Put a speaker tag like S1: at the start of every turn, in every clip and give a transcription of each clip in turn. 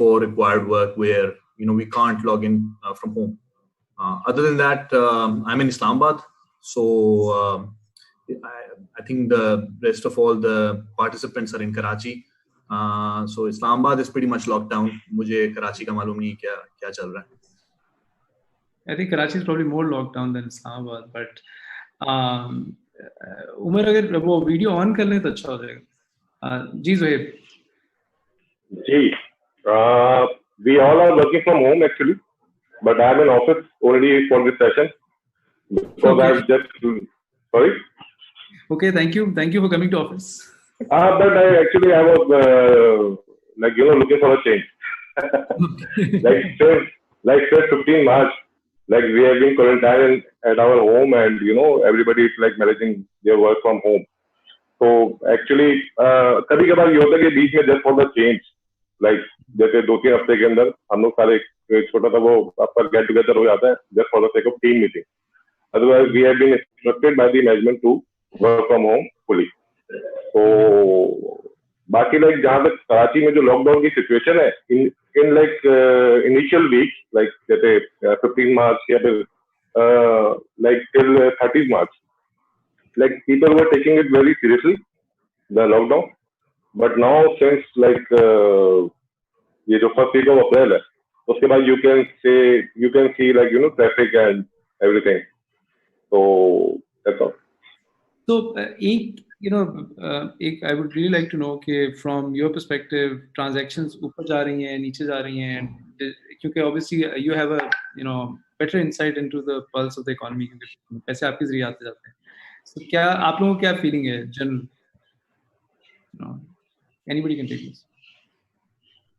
S1: for required work where we can't log in from home. Other than that, I'm in Islamabad, so I think the rest of all the participants are in Karachi. So Islamabad is pretty much locked down. मुझे कराची का मालूम नहीं क्या चल रहा है.
S2: I think Karachi is probably more locked down than Islamabad, but Umar अगर वो वीडियो ऑन कर लें तो अच्छा हो जाएगा. जी ज़ोहेब.
S3: जी, we all are working from home actually, but I am in office already for this session because I have just sorry.
S2: Okay, thank you for coming to office.
S3: But I was looking for a change. like since 15 March, like we have been quarantined at our home, and everybody is like managing their work from home. So actually, कभी-कभार ये होता है कि बीच में just for the change, like जैसे 2-3 हफ्ते के अंदर हम लोग सारे छोटा सा वो आपका get together हो जाता है just for the sake of team meeting. Otherwise, we have been instructed by the management to work from home fully. So बाकी like जहाँ तक कराची में जो लॉकडाउन की सिचुएशन है in like initial week, like जैसे 15 March या फिर like till 30 March, like people were taking it very seriously, the lockdown. But now since like ये जो first week of April है, उसके बाद you can see like traffic and everything. So that's all.
S2: So I would really like to know कि from your perspective transactions ऊपर जा रही हैं, नीचे जा रही हैं, क्योंकि obviously you have a better insight into the pulse of the economy क्योंकि पैसे आपके जरिए आते जाते हैं. So क्या आप लोगों को क्या feeling है general? Anybody can take this.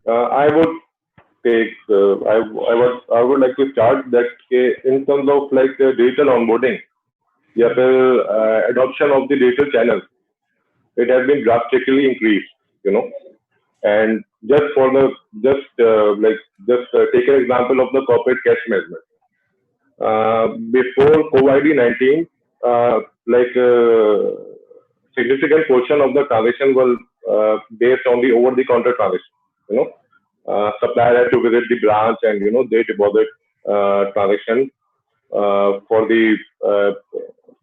S3: I would take. I would like to start that in terms of like digital onboarding, या फिर adoption of the digital channels, it has been drastically increased, and just take an example of the corporate cash management. Before COVID-19, significant portion of the transaction was based on the over-the-counter transaction. Supplier had to visit the branch and they deposit transaction for the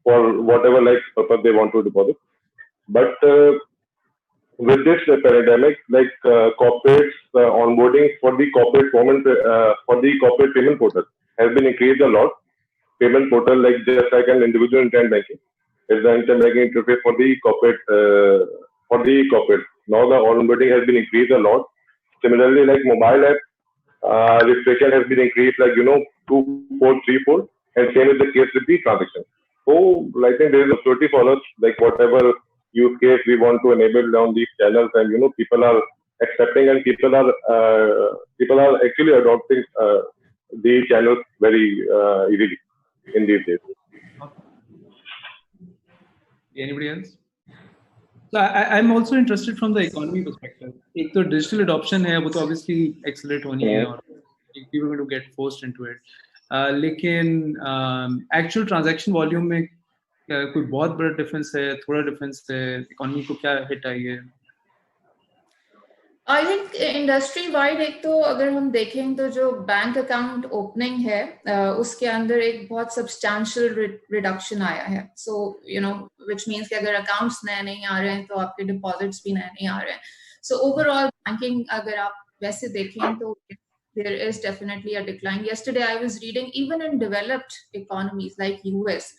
S3: for whatever like purpose they want to deposit. But with this pandemic, like corporates onboarding for the corporate payment portal has been increased a lot. Payment portal, like just like an individual internet banking, is the internet banking interface for the corporate. Now the onboarding has been increased a lot. Similarly, like mobile app registration has been increased, like 2-4, 3-4, and same is the case with the transaction. So I think there is a opportunity for us, like whatever use case we want to enable on these channels, and people are accepting, and people are actually adopting these channels very easily in these days.
S2: Anybody else? So I'm also interested from the economy perspective. एक तो digital adoption है, वो तो obviously accelerate होनी है और people are going to get forced into it. लेकिन actual transaction volume में कोई बहुत बड़ा difference है, थोड़ा difference है, economy को क्या hit आई है?
S4: I think industry wide एक तो अगर हम देखें तो जो बैंक अकाउंट ओपनिंग है उसके अंदर एक बहुत substantial reduction आया है. So which means कि अगर accounts नए नहीं आ रहे हैं तो आपके deposits भी नए नहीं आ रहे हैं. So overall banking अगर आप वैसे देखें तो there is definitely a decline. Yesterday I was reading even in developed economies like US.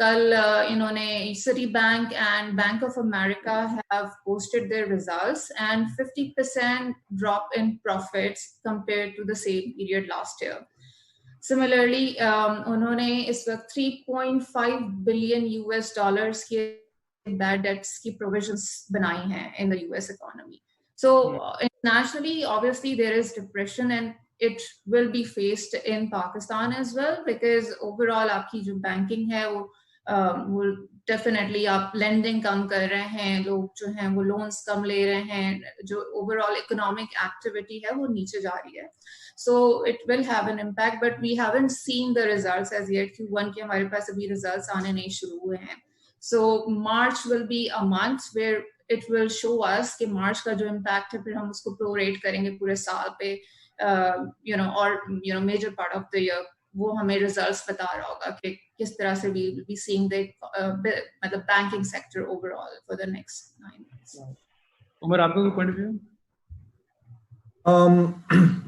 S4: कल इन्होंने Citibank and Bank of America have posted their results and 50% drop in profits compared to the same period last year. Similarly, उन्होंने इस वक्त $3.5 billion के bad debts की provisions बनाई हैं in the US economy. So internationally, obviously there is depression and it will be faced in Pakistan as well because overall आपकी जो banking है वो definitely आप lending कम कर रहे हैं, लोग जो हैं वो loans कम ले रहे हैं, जो overall economic activity है वो नीचे जा रही है. So it will have an impact, but we haven't seen the results as yet. Q1 के हमारे पास अभी results आने नहीं शुरू हुए हैं. So March will be a month where it will show us कि मार्च का जो impact है फिर हम उसको prorate करेंगे पूरे साल पे, or major part of the year, वो हमें results बता रहा होगा कि किस तरह से we will be seeing the मतलब banking sector overall for the next 9 months.
S2: Umar, आपका कोई point of view?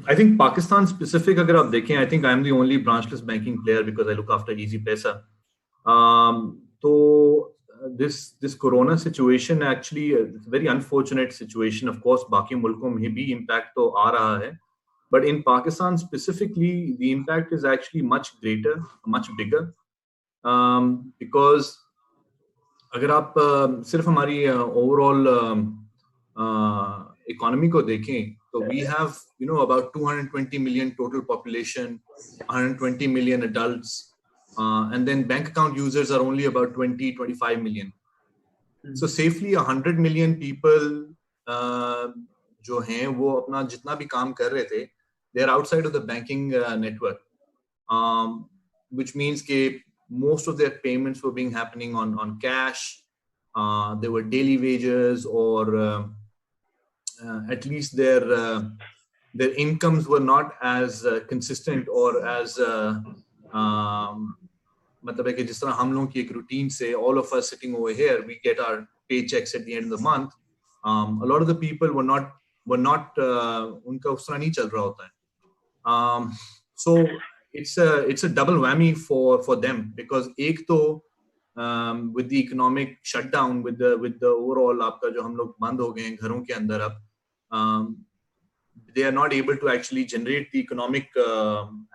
S1: I think Pakistan specific, अगर आप देखें, I think I'm the only branchless banking player because I look after Easy Paisa. So this corona situation actually a very unfortunate situation. Of course, बाकी मुल्कों में भी impact तो आ रहा है, but in Pakistan specifically, the impact is actually much greater, much bigger, because अगर आप सिर्फ हमारी overall economy को देखें, so we have, about 220 million total population, 120 million adults, and then bank account users are only about 20-25 million. So safely 100 million people जो हैं वो अपना जितना भी काम कर रहे थे, they are outside of the banking network, which means that most of their payments were being happening on cash. There were daily wages, or at least their incomes were not as consistent or as मतलब है कि जिस तरह हम लोगों की एक routine से, all of us sitting over here, we get our paychecks at the end of the month. A lot of the people were not उनका उस तरह नहीं चल रहा होता है. So it's a double whammy for them, because एक तो with the economic shutdown, with the overall आपका जो हम लोग बंद हो गए हैं घरों के अंदर अब, they are not able to actually generate the economic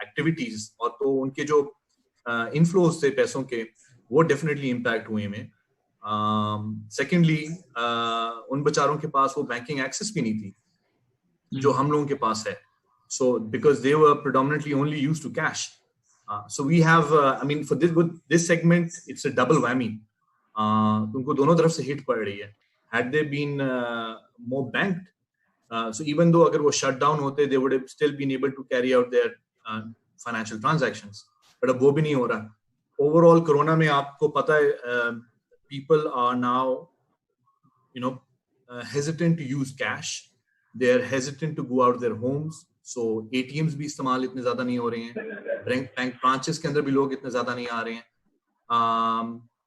S1: activities, और तो उनके जो inflows थे पैसों के वो definitely impact हुए में. Secondly, उन बेचारों के पास वो banking access भी नहीं थी जो हम लोगों के पास है. So because they were predominantly only used to cash. So we have, for this segment, it's a double whammy. उनको दोनों तरफ से hit पड़ रही है. Had they been more banked, so even though अगर वो shut down होते, they would have still been able to carry out their financial transactions. But अब वो भी नहीं हो रहा. Overall, Corona में आपको पता है, people are now, hesitant to use cash. They are hesitant to go out of their homes. So ATMs भी इस्तेमाल इतने ज़्यादा नहीं हो रहे हैं. बैंक branches के अंदर भी लोग इतने ज़्यादा नहीं आ रहे हैं.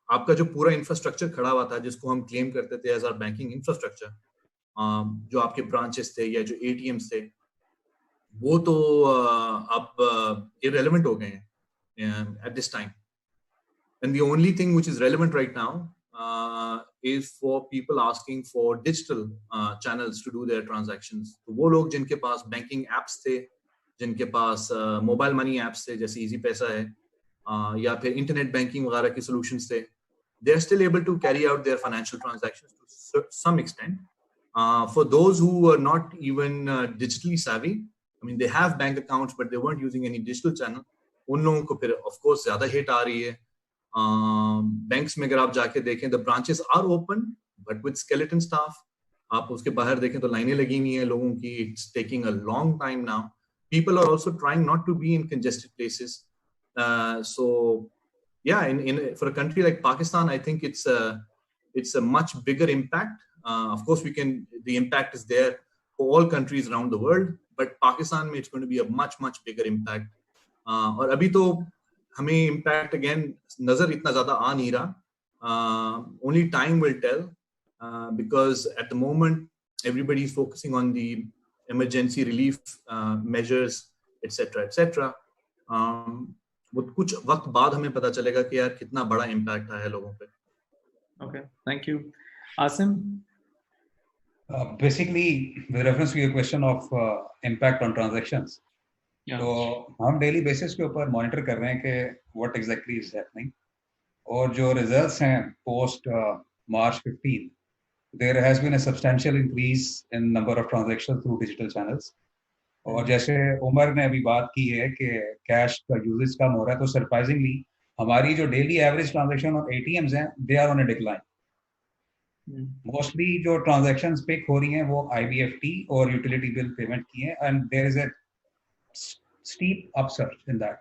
S1: आपका जो पूरा इंफ्रास्ट्रक्चर खड़ा हुआ था, जिसको हम क्लेम करते थे एज आवर बैंकिंग इंफ्रास्ट्रक्चर, जो आपके ब्रांचेस थे या जो ATMs थे, वो तो अब irrelevant हो गए हैं at this time. And the only thing which is relevant right now is for people asking for digital channels to do their transactions. तो वो लोग जिनके पास banking apps थे, जिनके पास mobile money apps थे, जैसे Easy Paisa है, या फिर internet banking वगैरह की solutions थे, they are still able to carry out their financial transactions to some extent. For those who were not even digitally savvy, they have bank accounts but they weren't using any digital channel, उन लोगों को फिर of course ज़्यादा hit आ रही है. Banks में अगर आप जाके देखें, the branches are open but with skeleton staff. आप उसके बाहर देखें तो लाइनें लगी हुई हैं लोगों की. It's taking a long time now. People are also trying not to be in congested places. So yeah, for a country like Pakistan, I think it's a much bigger impact. Of course, the impact is there for all countries around the world, but Pakistan, it's going to be a much bigger impact. और अभी तो हमें impact again नजर इतना ज़्यादा आ नहीं रहा. Only time will tell, because at the moment everybody is focusing on the emergency relief measures, etc. वो कुछ वक्त बाद हमें पता चलेगा कि यार कितना बड़ा impact आया है लोगों पे.
S2: Okay, thank you. Asim?
S5: Basically, with reference to your question of impact on transactions, तो हम डेली बेसिस के ऊपर मॉनिटर कर रहे हैं कि what exactly is happening. और जो results हैं post March 15, there has been a substantial increase in number of transactions through digital channels. और जैसे उमर ने अभी बात की है कि कैश का यूजेज कम हो रहा है, तो सरप्राइजिंगली हमारी जो डेली एवरेज ट्रांजैक्शन और ATMs हैं, they are on a decline. Mostly जो ट्रांजैक्शंस पिक हो रही हैं वो IBFT और यूटिलिटी बिल पेमेंट की हैं, and there is a steep upsurge in that.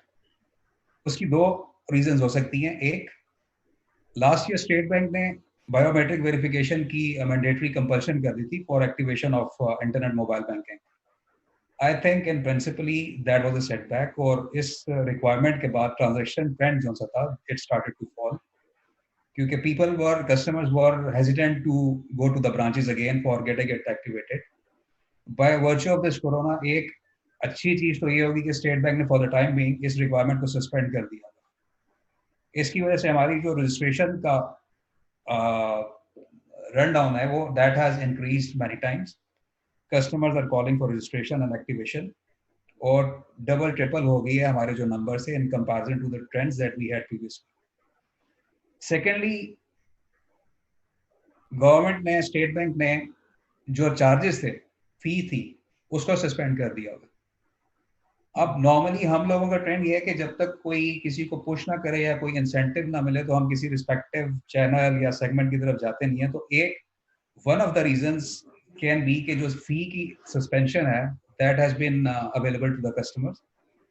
S5: उसकी दो रीजंस हो सकती हैं. एक, लास्ट ईयर स्टेट बैंक ने बायोमेट्रिक वेरिफिकेशन की मैंडेटरी कंपल्शन कर दी थी for activation of internet mobile banking. I think in principally that was a setback, और इस रिक्वायरमेंट के बाद ट्रांजैक्शन ट्रेंड जो सा था इट स्टार्टेड टू फॉल, क्योंकि customers were hesitant to go to the branches again for getting it activated. By virtue of this corona, एक अच्छी चीज तो ये होगी कि स्टेट बैंक ने फॉर द टाइम बीइंग इस रिक्वायरमेंट को सस्पेंड कर दिया. इसकी वजह से हमारी जो रजिस्ट्रेशन का रन डाउन है वो that has increased many times. Customers are calling for registration and activation, और डबल ट्रिपल हो गई है हमारे जो नंबर से in comparison to the trends that we had previously. Secondly, government ने, स्टेट बैंक ने जो चार्जेस थे, फी थी, उसको सस्पेंड कर दिया. अब नॉर्मली हम लोगों का ट्रेंड ये है कि जब तक कोई किसी को पुश ना करे या कोई इंसेंटिव ना मिले तो हम किसी रिस्पेक्टिव चैनल या सेगमेंट की तरफ जाते नहीं है. तो एक one of the reasons can be कि जो फी की सस्पेंशन है that has been available to the customers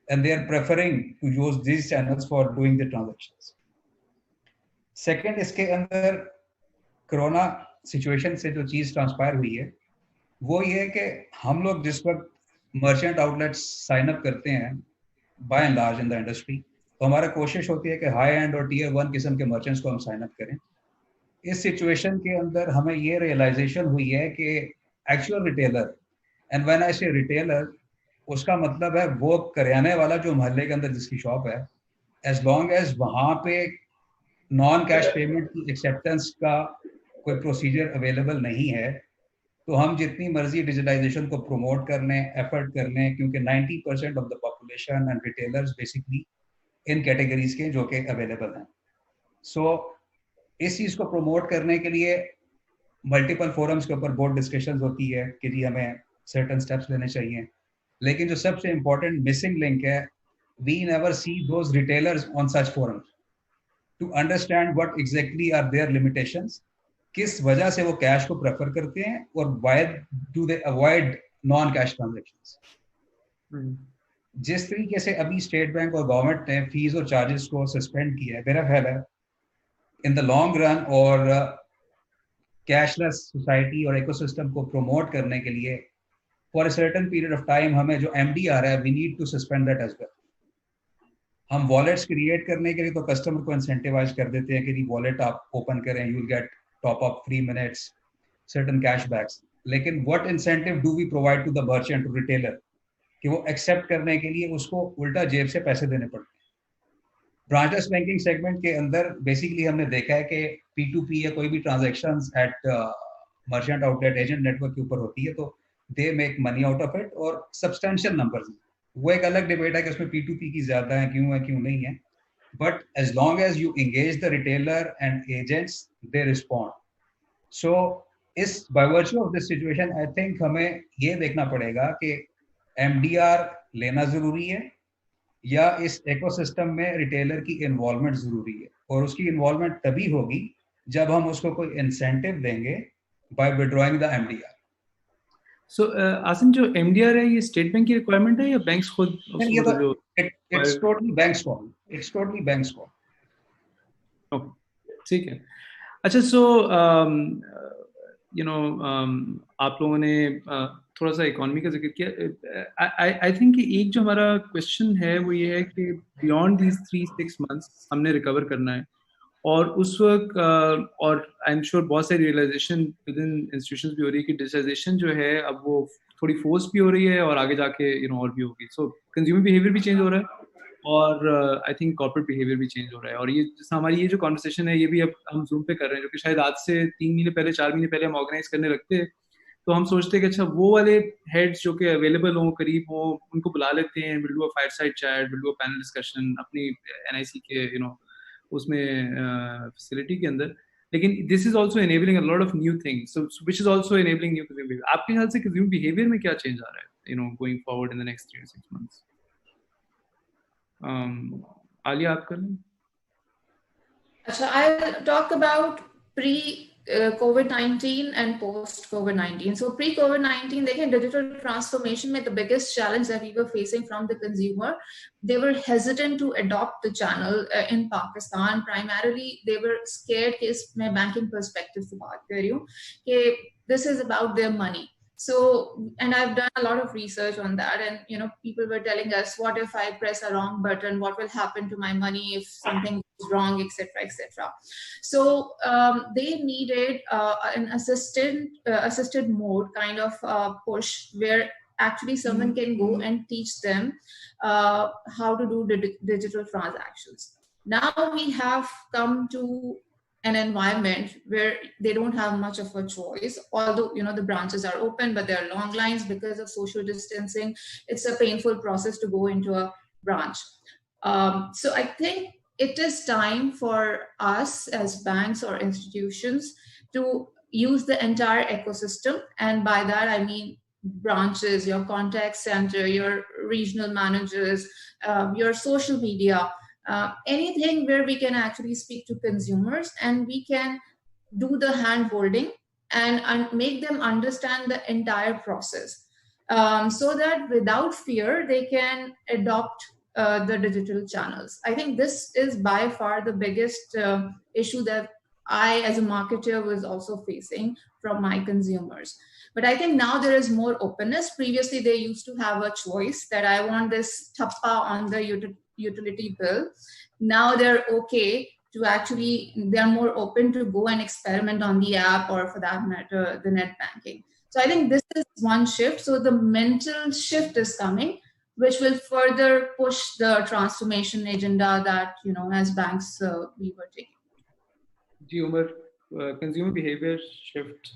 S5: and they are preferring to use these channels for doing the transactions. Second, इसके अंदर कोरोना सिचुएशन से जो चीज ट्रांसपायर हुई है वो ये है कि हम लोग जिस वक्त मर्चेंट आउटलेट्स साइन अप करते हैं by and large in the industry, तो हमारा कोशिश होती है कि हाई एंड और टियर 1 किस्म के मर्चेंट्स को हम साइन अप करें. इस सिचुएशन के अंदर हमें ये रियलाइजेशन हुई है कि actual retailer, and when I से रिटेलर, उसका मतलब है वो करियाने वाला जो मोहल्ले के अंदर जिसकी शॉप है, एज लॉन्ग एज वहाँ पे नॉन कैश पेमेंट की एक्सेप्टेंस का कोई प्रोसीजर अवेलेबल नहीं है, तो हम जितनी मर्जी डिजिटलाइजेशन को प्रमोट करने, एफर्ट करने, क्योंकि 90% of the population and retailers basically in categories के जो कि अवेलेबल हैं. सो इस चीज़ को प्रमोट करने के लिए मल्टीपल फोरम्स के ऊपर बोर्ड डिस्कशंस होती है कि जी हमें सर्टेन स्टेप्स लेने चाहिए. लेकिन जो सबसे इम्पोर्टेंट मिसिंग लिंक है, we never see those retailers on such forums to understand what exactly are their limitations, किस वजह से वो कैश को प्रेफर करते हैं और why do they avoid non cash transactions. जिस तरीके से अभी स्टेट बैंक और गवर्नमेंट ने फीस और चार्जेस को सस्पेंड किया है, मेरा ख्याल है इन द लॉन्ग रन और कैशलेस सोसाइटी और इकोसिस्टम को प्रमोट करने के लिए for a certain period of time हमें जो एमडी आ रहा है we need to suspend that as well. हम वॉलेट्स क्रिएट करने के लिए तो कस्टमर को इंसेंटिवाइज कर देते हैं कि जी वॉलेट आप ओपन करें, you will get top up free minutes, certain cashbacks. लेकिन what incentive do we provide to the merchant, to retailer, कि वो accept करने के लिए उसको उल्टा जेब से पैसे देने पड़ते हैं. ब्रांचलेस बैंकिंग सेगमेंट के अंदर बेसिकली हमने देखा है कि P2P या कोई भी transactions at merchant outlet agent network के ऊपर होती है तो they make money out of it, और सब्सटेंशियल नंबर्स. वो एक अलग डिबेट है कि उसमें P2P की ज्यादा है क्यों नहीं है. But as long as you engage the retailer and agents, they respond. So, by virtue of this situation, I think हमें ये देखना पड़ेगा कि MDR लेना जरूरी है या इस इकोसिस्टम में रिटेलर की इन्वॉल्वमेंट जरूरी है, और उसकी इन्वॉल्वमेंट तभी होगी जब हम उसको कोई इंसेंटिव देंगे by withdrawing the MDR.
S2: So, Asim, जो MDR है ये स्टेट बैंक की रिक्वायरमेंट है या बैंक्स खुद?
S5: It's totally bank's call. It's totally bank's call.
S2: Okay, ठीक है. अच्छा, so आप लोगों ने थोड़ा सा इकोनॉमी का जिक्र किया. आई थिंक एक जो हमारा क्वेश्चन है वो ये है कि बियॉन्ड दीज 3-6 मंथ्स हमने रिकवर करना है, और उस वक्त और आई एम श्योर बहुत सारी रियलाइजेशन विद इन इंस्टीट्यूशंस भी हो रही है कि डिजिटाइजेशन जो है अब वो थोड़ी फोर्स भी हो रही है और आगे जाके और भी होगी. सो कंज्यूमर बिहेवियर भी चेंज हो रहा है और आई थिंक कॉर्पोरेट बिहेवियर भी चेंज हो रहा है. और ये जैसा हमारी ये जो कॉन्वर्सेशन है ये भी अब हम जूम पे कर रहे हैं, जो कि शायद आज से 3 महीने पहले 4 महीने पहले हम ऑर्गेनाइज करने लगते तो हम सोचते कि अच्छा वो वाले हेड्स जो कि अवेलेबल हों, करीब हो, उनको बुला लेते हैं, will do a fireside chat, will do a panel discussion अपनी NIC के उसमें फैसिलिटी के अंदर. लेकिन this is also enabling a lot of new things, so which is also enabling new consumer behaviour. आपके ख्याल से कंज्यूमर बिहेवियर में क्या चेंज आ रहा है going forward in the next 3 to 6 months? Alia, आप कर लें.
S4: अच्छा, I'll talk about COVID-19 and post-COVID-19. So pre-COVID-19, they had digital transformation with the biggest challenge that we were facing from the consumer. They were hesitant to adopt the channel in Pakistan. Primarily, they were scared कि इसमें banking perspective से बात कर रही हूँ कि this is about their money. So, and I've done a lot of research on that, and people were telling us, what if I press a wrong button? What will happen to my money if something goes wrong, etc., etc. So they needed an assisted mode kind of push where actually someone can go and teach them how to do digital transactions. Now we have come to an environment where they don't have much of a choice, although the branches are open, but there are long lines because of social distancing. It's a painful process to go into a branch. So I think it is time for us as banks or institutions to use the entire ecosystem, and by that I mean branches, your contact center, your regional managers, your social media, anything where we can actually speak to consumers and we can do the hand holding and make them understand the entire process, so that without fear they can adopt the digital channels. I think this is by far the biggest issue that I as a marketer was also facing from my consumers. But I think now there is more openness. Previously, they used to have a choice that I want this thappa on the utility bill. Now they're okay to actually, they're more open to go and experiment on the app, or for that matter, the net banking. So I think this is one shift. So the mental shift is coming, which will further push the transformation agenda that, as banks, we were taking.
S2: Umar, consumer behavior shift.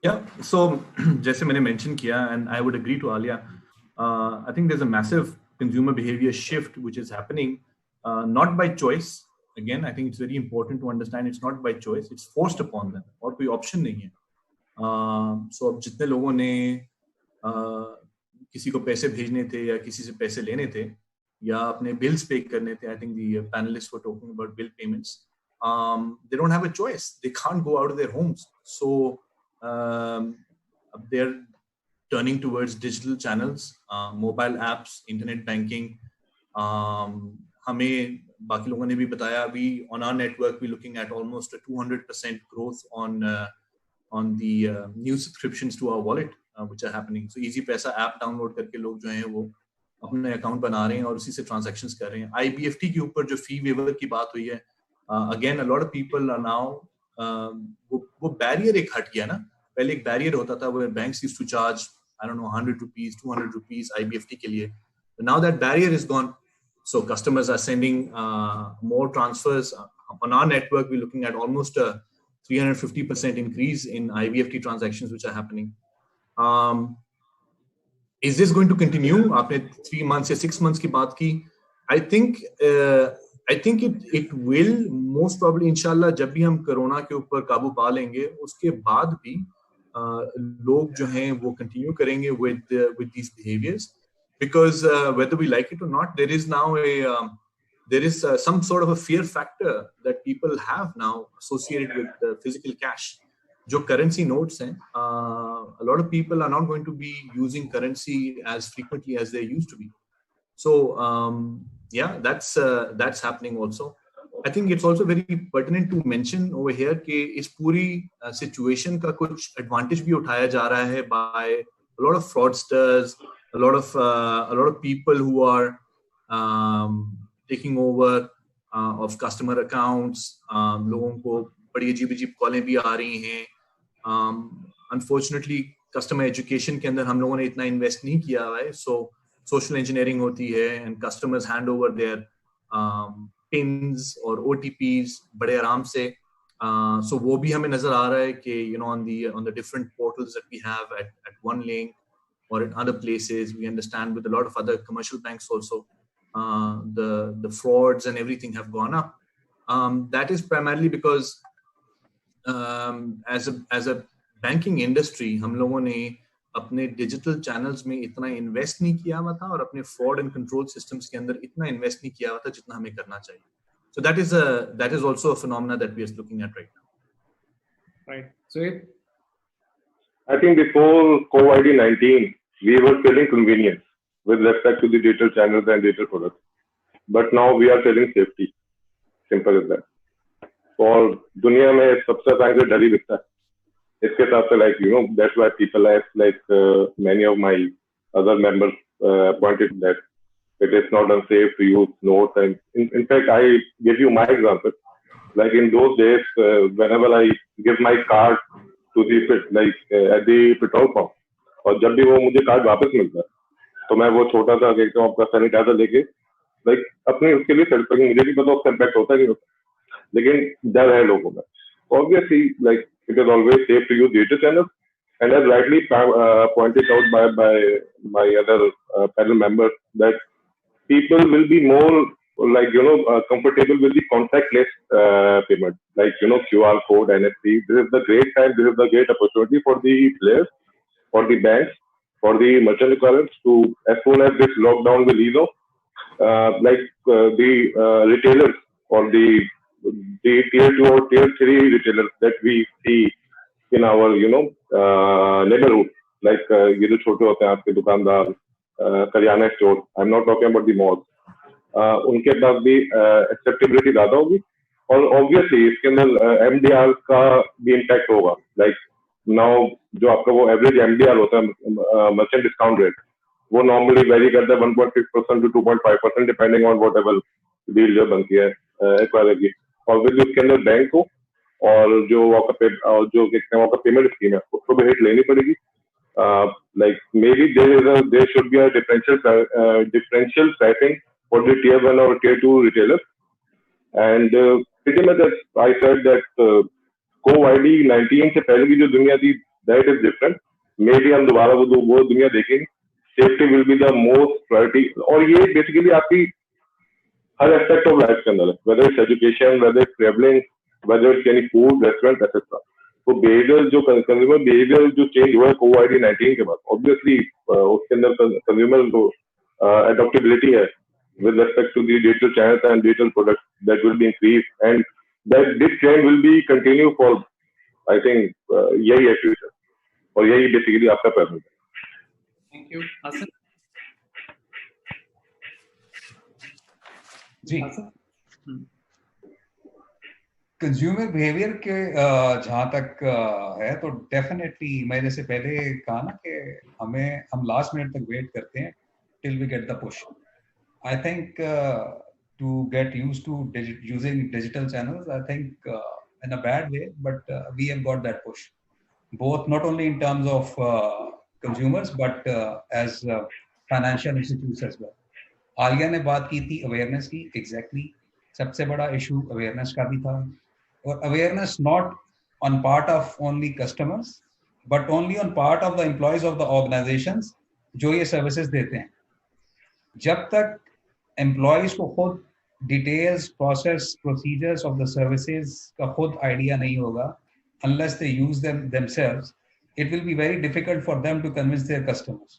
S1: Yeah, so जैसे मैंने mention किया, and I would agree to Alia, I think there's a massive consumer behavior shift which is happening, not by choice. Again, I think it's very important to understand it's not by choice, it's forced upon them, और कोई option नहीं है. So अब जितने लोगों ने किसी को पैसे भेजने थे या किसी से पैसे लेने थे या अपने bills pay करने थे, I think the panelists were talking about bill payments. They don't have a choice. They can't go out of their homes. So they're turning towards digital channels, mobile apps, internet banking. हमें बाकी लोगों ने भी बताया, we on our network we're looking at almost a 200% growth on the new subscriptions to our wallet which are happening. So Easy Paisa app download करके लोग जो हैं वो अपने account बना रहे हैं और उसी से transactions कर रहे हैं. IBFT के ऊपर जो fee waiver की बात हुई है, again a lot of people are now वो barrier एक हट गया ना. पहले एक barrier होता था where banks used to charge, I don't know, 100 rupees, 200 rupees IBFT के लिए. But now that barrier is gone. So customers are sending more transfers. On our network, we're looking at almost a 350% increase in IBFT transactions which are happening. Is this going to continue? आपने 3 months या 6 months की बात की. I think it will most probably, inshallah, जब भी हम corona के ऊपर काबू पा लेंगे, उसके बाद भी लोग जो हैं वो continue करेंगे with these behaviors, because whether we like it or not, there is now some sort of a fear factor that people have now associated with physical cash. जो currency notes हैं, a lot of people are not going to be using currency as frequently as they used to be. So yeah, that's happening also. I think it's also very pertinent to mention over here कि इस पूरी situation का कुछ advantage भी उठाया जा रहा है by a lot of fraudsters, a lot of people who are taking over of customer accounts. लोगों को बड़ी अजीब कॉलें भी आ रही हैं. Unfortunately, customer education के अंदर हम लोगों ने इतना invest नहीं किया हुआ है. So social engineering होती है and customers hand over their pins or OTPs बड़े आराम से. So वो भी हमें नजर आ रहा है कि on the different portals that we have at OneLink or in other places, we understand with a lot of other commercial banks also, the frauds and everything have gone up. That is primarily because as a banking industry, हम लोगों ने अपने digital channels में इतना invest नहीं किया हुआ था और अपने fraud and control systems के अंदर इतना invest नहीं किया हुआ था जितना हमें करना चाहिए. So that is also a phenomena that we are looking at right now.
S2: Right. So
S3: I think before COVID-19, we were selling convenience with respect to the digital channels and digital products. But now we are selling safety. Simple as that. और दुनिया में सबसे आसान से डर ही दिखता है इसके हिसाब से like you know that's why people have like many of my other members pointed that it is not unsafe to use notes and in fact I give you my example like in those days whenever I give my card to the at the petrol pump और जब भी वो मुझे card वापस मिलता है तो मैं वो छोटा सा कहता हूँ आपका सैनिटाइजर लेके like अपने उसके लिए सर्टिफिकेट मुझे नहीं पता उसका इम्पैक्ट होता है नहीं होता लेकिन डर है लोगों में obviously like it is always safe to use digital channels and as rightly pointed out by my other panel members that people will be more like you know comfortable with the contactless payment like you know QR code NFC. This is the great time, this is the great opportunity for the players, for the banks, for the merchant acquirers to as soon as this lockdown will ease off the retailers or the tier 2 or tier 3 retailers that we see in our you know neighborhood like ये जो छोटे होते हैं आपके दुकानदार kirana store I am not talking about the mall उनके पास भी acceptability ज्यादा होगी और ऑब्वियसली इसके अंदर एमडीआर का भी इम्पैक्ट होगा लाइक नाउ जो आपका वो एवरेज एमडीआर होता है मर्चेंट डिस्काउंट रेट वो नॉर्मली वेरी करता है 1.6% to 2.5% depending on what ever deal जो बनती है एक्वायर की और फिर उसके अंदर बैंक को और जो जो आपका पेमेंट स्कीम है उसको भी हिट लेनी पड़ेगी like maybe there should be a differential pricing for the tier 1 or tier 2 retailers and pretty much I said that COVID-19 से पहले की जो दुनिया थी that is different maybe हम दोबारा वो दुनिया देखेंगे safety will be the most priority और ये basically आपकी हर aspect of life के अंदर है whether it's education whether it's traveling whether it's any food restaurant etc तो बिहेवियर जो कंज्यूमर बिहेवियर जो चेंज हुआ है COVID-19 के बाद ऑब्वियसली उसके अंदर कंज्यूमर को एडॉप्टेबिलिटी है with respect to the digital channels and digital products that will be increased and that this trend will be continue for I think यही है फ्यूचर और यही बेसिकली आपका प्रेजेंट है
S2: thank you Hasan
S5: ji consumer behaviour के जहाँ तक है तो डेफिनेटली मैं जैसे पहले कहा ना कि हम लास्ट मिनट तक वेट करते हैं till we get the push I think to get used to using digital channels I think in a bad way but we have got that push both not only in terms of consumers but as financial institutions as well Alia ने बात की थी awareness की exactly सबसे बड़ा issue awareness का भी था और awareness not on part of only customers but only on part of the employees of the organisations जो ये सर्विसेज देते हैं जब तक एम्प्लॉयज को खुद details process procedures of the services का खुद आइडिया नहीं होगा unless they use them themselves it will be very difficult for them to convince their customers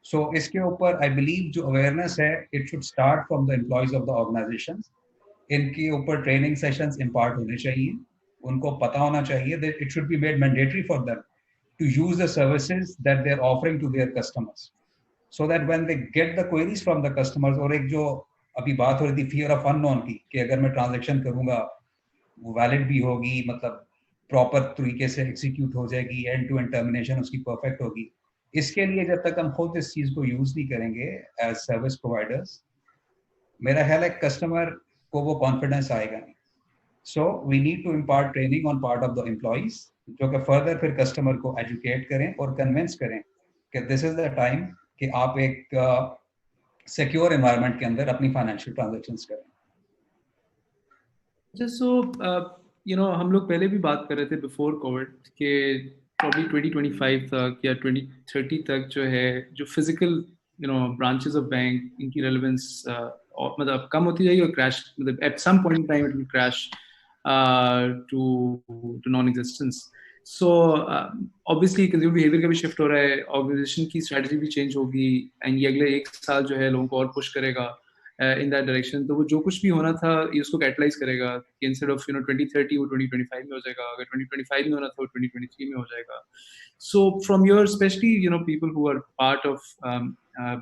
S5: so इसके ऊपर I believe जो awareness है it should start from the employees of the organizations इनके ऊपर ट्रेनिंग सेशंस इम्पार्ट होने चाहिए उनको पता होना चाहिए that it should be made mandatory for them to use the services that they are offering to their customers so that when they get the queries from the customers और एक जो अभी बात हो रही थी fear of unknown की कि अगर मैं ट्रांजैक्शन करूंगा वो वैलिड भी होगी मतलब प्रॉपर तरीके से एग्जीक्यूट हो जाएगी एंड टू एंड टर्मिनेशन उसकी परफेक्ट होगी इसके लिए जब तक हम खुद इस चीज को यूज नहीं करेंगे एज सर्विस प्रोवाइडर्स मेरा ख्याल है कस्टमर को वो कॉन्फिडेंस आएगा नहीं so we need to impart training on part of the employees जो कि फर्दर फिर कस्टमर को एजुकेट करें और कन्विंस करें कि दिस इज द टाइम कि आप एक सिक्योर एनवायरनमेंट के अंदर अपनी फाइनेंशियल ट्रांजैक्शंस करें
S2: हम लोग पहले भी बात कर रहे थे बिफोर कोविड के प्रॉब्ली 2025 तक या 2030 तक जो है जो फिजिकल ब्रांचेस ऑफ बैंक इनकी रेलेवेंस मतलब कम होती जाएगी और क्रैश मतलब at some point in time it will crash to non existence so obviously consumer behaviour का भी शिफ्ट हो रहा है ऑर्गेनाइजेशन की स्ट्रेटजी भी चेंज होगी एंड ये अगले एक साल जो है लोगों को और पुश करेगा in that direction. तो वो जो कुछ भी होना था ये उसको catalyze करेगा कि instead of 2030 वो 2025 में हो जाएगा, अगर 2025 में होना था वो 2023 में हो जाएगा. So from your, especially people who are part of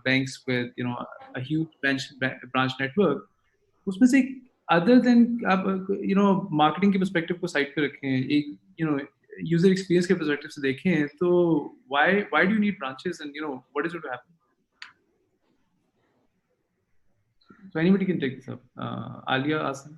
S2: banks with a huge branch network, उसमें से other than आप marketing के perspective को side पे रखें, एक user experience के perspective से देखें, तो why do you need branches and what is going to happen? So anybody can take this up. Alia, Asim.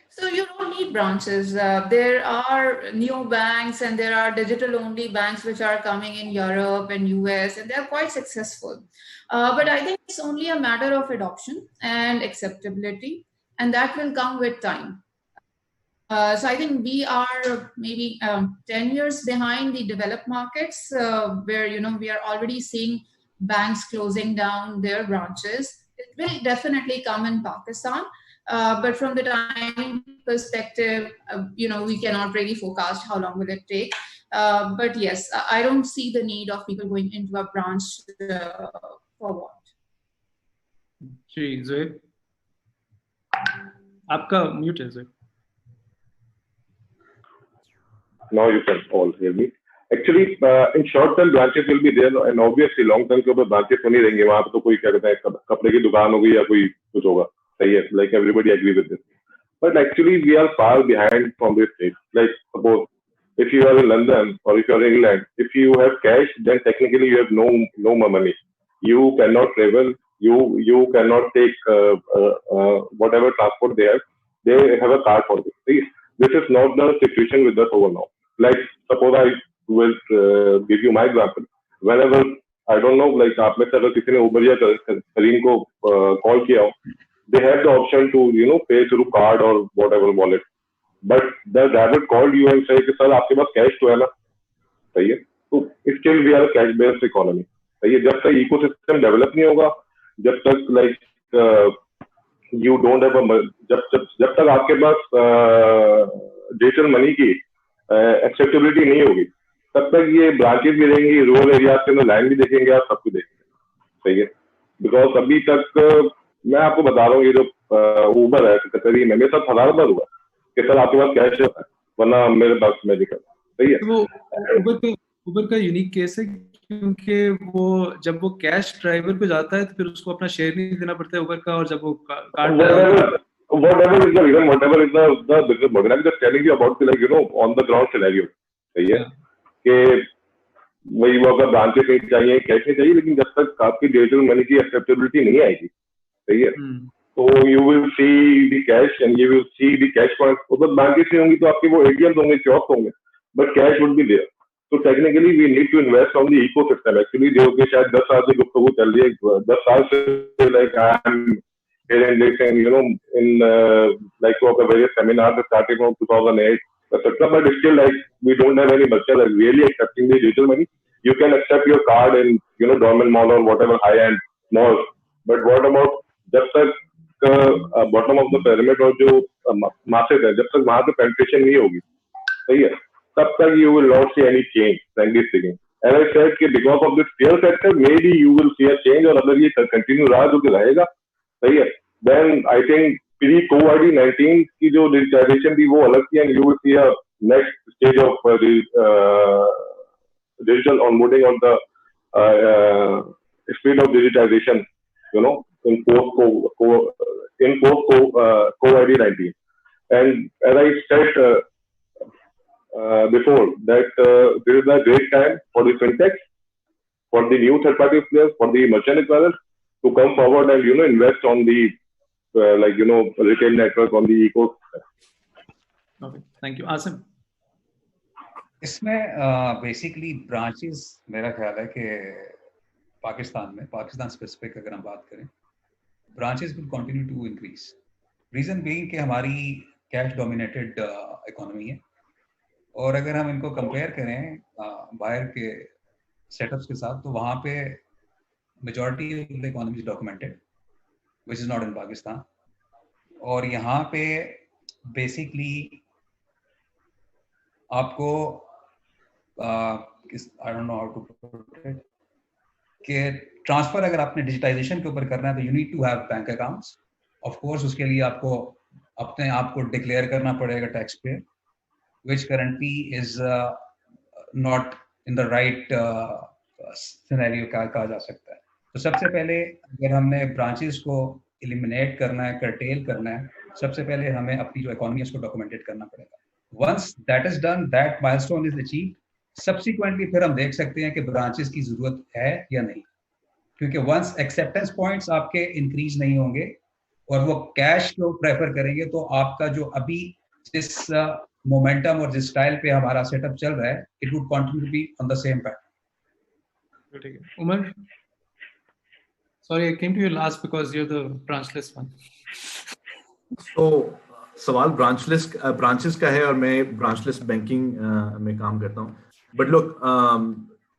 S4: So you don't need branches. There are new banks and there are digital-only banks which are coming in Europe and US, and they are quite successful. But I think it's only a matter of adoption and acceptability, and that will come with time. So I think we are maybe 10 years behind the developed markets, where we are already seeing banks closing down their branches. It will definitely come in Pakistan, but from the time perspective, we cannot really forecast how long will it take. But yes, I don't see the need of people going into a branch for what.
S2: जी ज़ोहेब, आपका mute है Zoheb.
S3: Now you can all hear me. Actually, in short term branches will be there, and obviously long term के ऊपर branches तो नहीं रहेंगे. वहाँ पे तो कोई क्या कहते हैं कपड़े की दुकान होगी या कोई कुछ होगा. सही है. Like everybody agree with this. But actually we are far behind from this stage. Like suppose if you are in London or if you are in England, if you have cash, then technically you have no more money. You cannot travel. You cannot take whatever transport they have. They have a card for this. See, this is not the situation with us over now. Like suppose I will give you my example. Whenever I don't know, like आप में से अगर किसी ने उबर या करीम को call किया हो, they have the option to pay through card or whatever wallet. But the driver called you and said कि सर आपके पास कैश तो है ना, सही है. तो still we are a cash based economy. सही है. जब तक इकोसिस्टम डेवलप नहीं होगा, जब तक like you don't have a जब तक आपके पास डिजिटल मनी की एक्सेप्टेबिलिटी नहीं होगी, तब तक ये ब्रांचेस भी रहेंगी, रूरल एरिया के अंदर लाइन भी देखेंगे, आप सब कुछ देखेंगे. सही है. बिकॉज अभी तक मैं आपको बता रहा हूँ, ये जो उबर है कतरी में मेरे साथ 1000 बार हुआ कि सर आपके पास कैश है, वरना मेरे पास मेडिकल. सही है.
S2: वो उबर का यूनिक केस है क्योंकि वो जब वो कैश ड्राइवर को जाता है तो फिर उसको अपना शेयर नहीं देना पड़ता है उबर का, और जब वो card
S3: whatever is the reason, whatever is the business model, I'm just telling you about the on the ground scenario. सही है कि वही वो अगर ब्रांचेस नहीं चाहिए, कैश नहीं चाहिए, लेकिन जब तक आपकी डिजिटल मनी की एक्सेप्टेबिलिटी नहीं आएगी, सही है, तो you will see the cash and you will see the cash point. उधर ब्रांचेस नहीं होंगी तो आपके वो एटीएम होंगे, शॉप होंगे, but cash would be there. तो technically we need to invest on the ecosystem. Actually जो कि शायद 10 साल से गुफ्तगू चल रही है, 10 साल से like I am hearing this and in like various seminars starting from 2008 etc. But still like we don't have any merchants like really accepting the digital money. You can accept your card in Dorman Mall or whatever high end malls, but what about जब तक bottom of the pyramid और जो masses है, जब तक वहाँ पे penetration नहीं होगी, सही है, तब तक you will not see any change, frankly speaking. And I said कि because of this fear factor maybe you will see a change, और अगर ये continue रहा जो कि रहेगा, सही है, then I think pre COVID-19 की जो digitization थी वो अलग थी, and you will see a next stage of digital onboarding on the speed of digitization, in post COVID-19. And as I said before, that there is a great time for the fintechs, for the new third-party players, for the merchant acquirers to come forward and invest on the retail network, on the ecosystem.
S2: Okay, thank you. Asim.
S5: इसमें basically branches मेरा ख्याल है कि Pakistan specific अगर हम बात करें, branches will continue to increase. Reason being कि हमारी कैश डोमिनेटेड इकोनॉमी है, और अगर हम इनको कंपेयर करें बाहर के सेटअप्स के साथ, तो वहाँ पे majority of the economy is documented, which is not in Pakistan. और यहाँ पे बेसिकली आपको I don't know how to put it, कि ट्रांसफर अगर आपने डिजिटाइजेशन के ऊपर करना है तो you need to have bank accounts. Of course उसके लिए आपको अपने आप को डिक्लेयर करना पड़ेगा टैक्स पे, which currently is not in the right scenario कहा जा सकता है. तो सबसे पहले अगर हमने ब्रांचेस को एलिमिनेट करना है, कर्टेल करना है, सबसे पहले हमें अपनी जो इकोनॉमी है उसको डॉक्यूमेंटेड करना पड़ेगा. Once that is done, that milestone is achieved, subsequently फिर हम देख सकते हैं कि ब्रांचेस की जरूरत है या नहीं, क्योंकि वंस एक्सेप्टेंस पॉइंट्स आपके इंक्रीज नहीं होंगे और वो कैश को प्रेफर करेंगे, तो आपका जो अभी जिस मोमेंटम और जिस स्टाइल पे हमारा सेटअप चल रहा है, it would continue to be on the same pattern.
S2: ठीक है. Umar, sorry, I came to you last because you're the branchless one.
S1: So सवाल ब्रांचेस का है और मैं ब्रांचलेस बैंकिंग में काम करता हूँ. But look,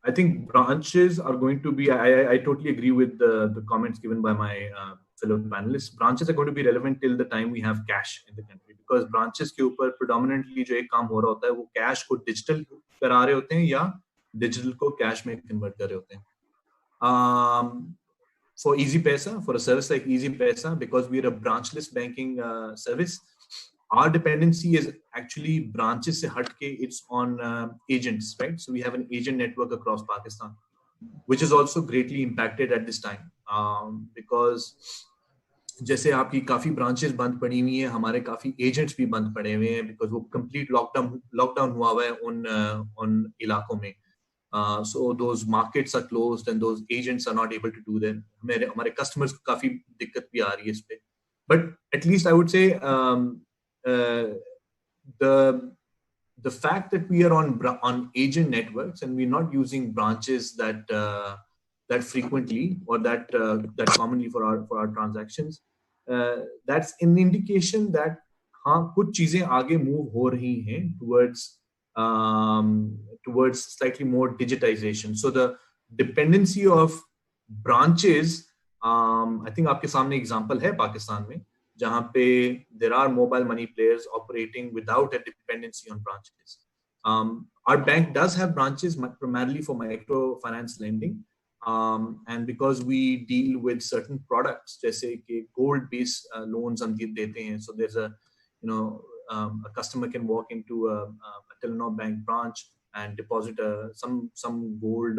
S1: I think branches are going to be, I totally agree with the comments given by my fellow panelists. Branches are going to be relevant till the time we have cash in the country, because branches के ऊपर predominantly जो एक काम हो रहा होता है वो कैश को डिजिटल करा रहे होते हैं या डिजिटल को कैश में कन्वर्ट कर रहे होते हैं. For Easy Paisa, for a service like Easy Paisa, because we are a branchless banking service, our dependency is actually branches se hatke, it's on agents, right? So we have an agent network across Pakistan, which is also greatly impacted at this time, because जैसे आपकी काफी branches बंद पड़ी हुई हैं, हमारे काफी agents भी बंद पड़े हुए हैं, बिकॉज वो कंप्लीट लॉकडाउन हुआ हुआ है उन इलाकों में. So those markets are closed and those agents are not able to do them. हमारे customers को काफी दिक्कत भी आ रही है इस पे. But at least I would say the fact that we are on agent networks and we're not using branches that frequently or that commonly for our transactions, that's an indication that हाँ कुछ चीजें आगे move हो रही हैं towards slightly more digitization. So the dependency of branches, I think आपके सामने example है पाकिस्तान में जहाँ पे there are mobile money players operating without a dependency on branches. Our bank does have branches primarily for microfinance lending, and because we deal with certain products जैसे कि gold based loans हम देते हैं, so there's a customer can walk into a Telenor Bank branch and deposit some gold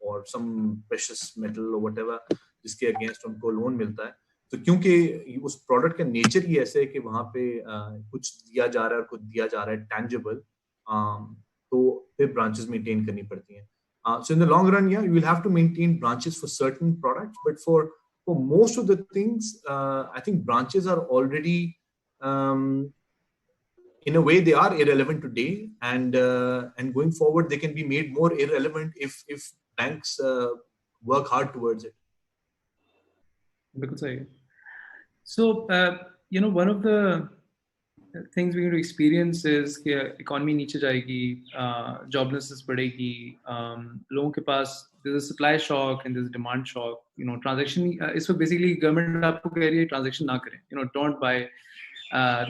S1: or some precious metal or whatever जिसके against उनको loan मिलता है. तो क्योंकि उस प्रोडक्ट का नेचर ही ऐसे है कि वहाँ पे कुछ दिया जा रहा है और कुछ दिया जा रहा है tangible, तो फिर branches maintain करनी पड़ती हैं. So in the long run, yeah, you will have to maintain branches for certain products, but for most of the things, I think branches are already in a way they are irrelevant today, and going forward they can be made more irrelevant if banks work hard towards it.
S2: So one of the things we're going to experience is that economy नीचे जाएगी, joblessness बढ़ेगी, लोगों के पास there's a supply shock and there's a demand shock. Transaction is basically government आपको कह रही है transaction ना करें. Don't buy.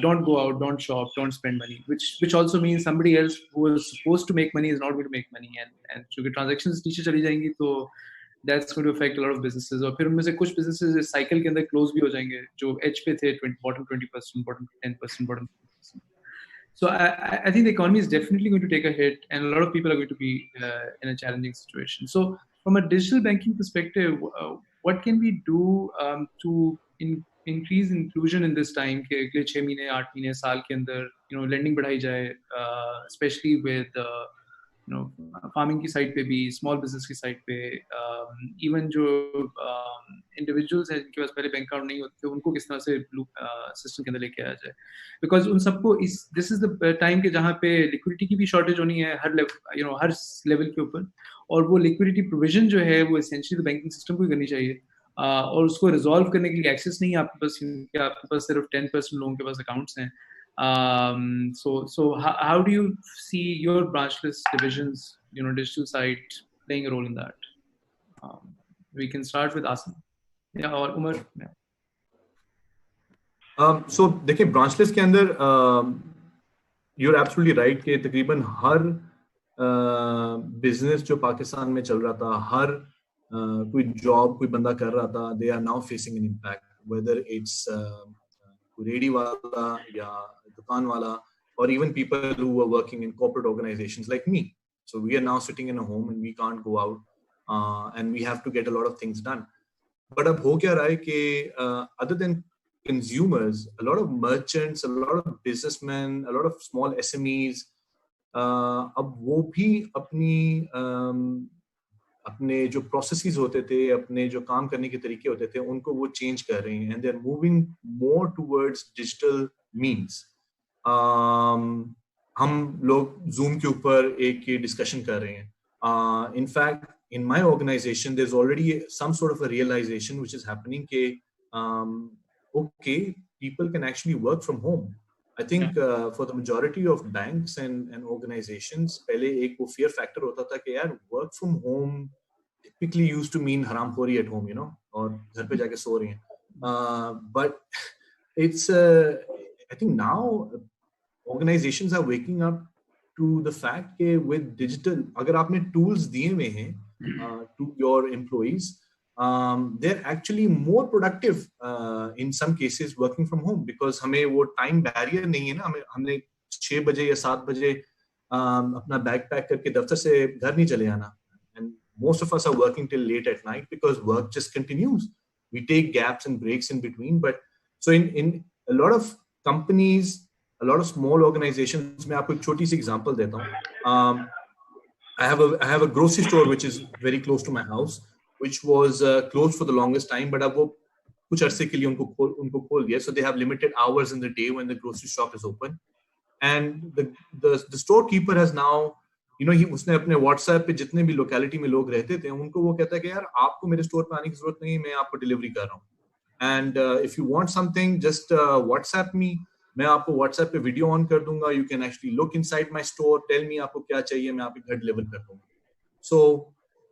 S2: Don't go out, don't shop, don't spend money, which also means somebody else who is supposed to make money is not going to make money, and क्योंकि transactions नीचे चली जाएंगी तो that's going to affect a lot of businesses. और फिर उनमें से कुछ businesses इस cycle के अंदर close भी हो जाएंगे जो edge पे थे, bottom 20%, bottom 10%, bottom 10%. So I think the economy is definitely going to take a hit, and a lot of people are going to be in a challenging situation. So from a digital banking perspective, what can we do to increase inclusion in this time कि अगले 6 महीने 8 महीने साल के अंदर lending बढ़ाई जाए, especially with farming की side पे भी, small business की side पे, even जो individuals हैं जिनके पास पहले बैंक अकाउंट नहीं होते उनको किस तरह से system के अंदर लेके आया जाए, because उन सबको this is the time के जहाँ पे liquidity की भी shortage होनी है हर level के ऊपर, और वो liquidity provision जो है वो essentially the banking system को ही करनी चाहिए, और उसको रिजॉल्व करने के लिए एक्सेस नहीं है आपके पास सिर्फ 10% लोगों के पास अकाउंट्स हैं. So how do you see your branchless divisions, digital side playing a role in that? We can start with Asim. Yeah, or Umar. Yeah.
S1: So देखिए branchless के अंदर you're absolutely right कि तकरीबन हर बिजनेस जो पाकिस्तान में चल रहा था, हर कोई जॉब कोई बंदा कर रहा था, they are now facing an impact, whether it's ready वाला या दुकान वाला, or even people who are working in corporate organizations like me. So we are now sitting in a home and we can't go out, and we have to get a lot of things done. But अब हो क्या रहा है कि other than consumers, a lot of merchants, a lot of businessmen, a lot of small SMEs, अब वो भी अपने जो प्रोसेसेस होते थे, अपने जो काम करने के तरीके होते थे, उनको वो चेंज कर रहे हैं, and they are moving more towards digital means. हम लोग जूम के ऊपर एक ये डिस्कशन कर रहे हैं. In fact in my organization there's already some sort of a realization which is happening ke okay, people can actually work from home. I think for the majority of banks and organizations pehle ek wo fear factor hota tha ki yaar work from home typically used to mean haramkhori at home, you know, aur ghar pe jaake so rahe hain, but it's I think now organizations are waking up to the fact ke with digital agar aapne tools diye hue hain to your employees, they're actually more productive in some cases working from home, because हमें वो time barrier नहीं है ना. हमने 6 बजे या 7 बजे अपना बैग पैक करके दफ्तर से घर नहीं चले आना, and most of us are working till late at night because work just continues. We take gaps and breaks in between, but so in a lot of companies, a lot of small organizations, मैं आपको एक छोटी सी example देता हूँ. I have a grocery store which is very close to my house, which was closed for the longest time, but अब वो कुछ अरसे के लिए उनको खोल दिया. So they have limited hours in the day when the grocery shop is open, and the storekeeper has now, you know, उसने अपने WhatsApp पे जितने भी locality में लोग रहते थे उनको वो कहता है कि यार आपको मेरे store पे आने की जरूरत नहीं, मैं आपको delivery कर रहा हूँ, and if you want something just WhatsApp me. मैं आपको WhatsApp पे वीडियो ऑन कर दूंगा. You can actually look inside my store, tell me आपको क्या चाहिए, मैं आपके घर डिलीवर कर दूंगा. So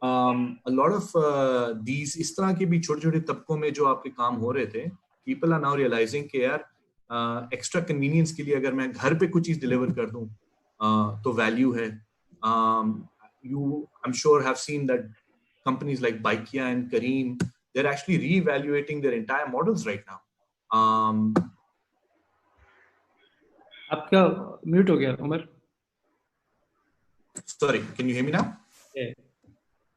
S1: a lot of these इस तरह के भी छोटे-छोटे तबकों में जो आपके काम हो रहे थे, people are now realizing कि यार एक्स्ट्रा कन्वीनियंस के लिए अगर मैं घर पे कुछ चीज डिलीवर कर दूं तो वैल्यू है. You I'm sure have seen that companies like Baikia and Careem, they're actually reevaluating their entire models right now.
S2: आपका म्यूट हो गया Umar.
S1: Sorry, can you hear me now?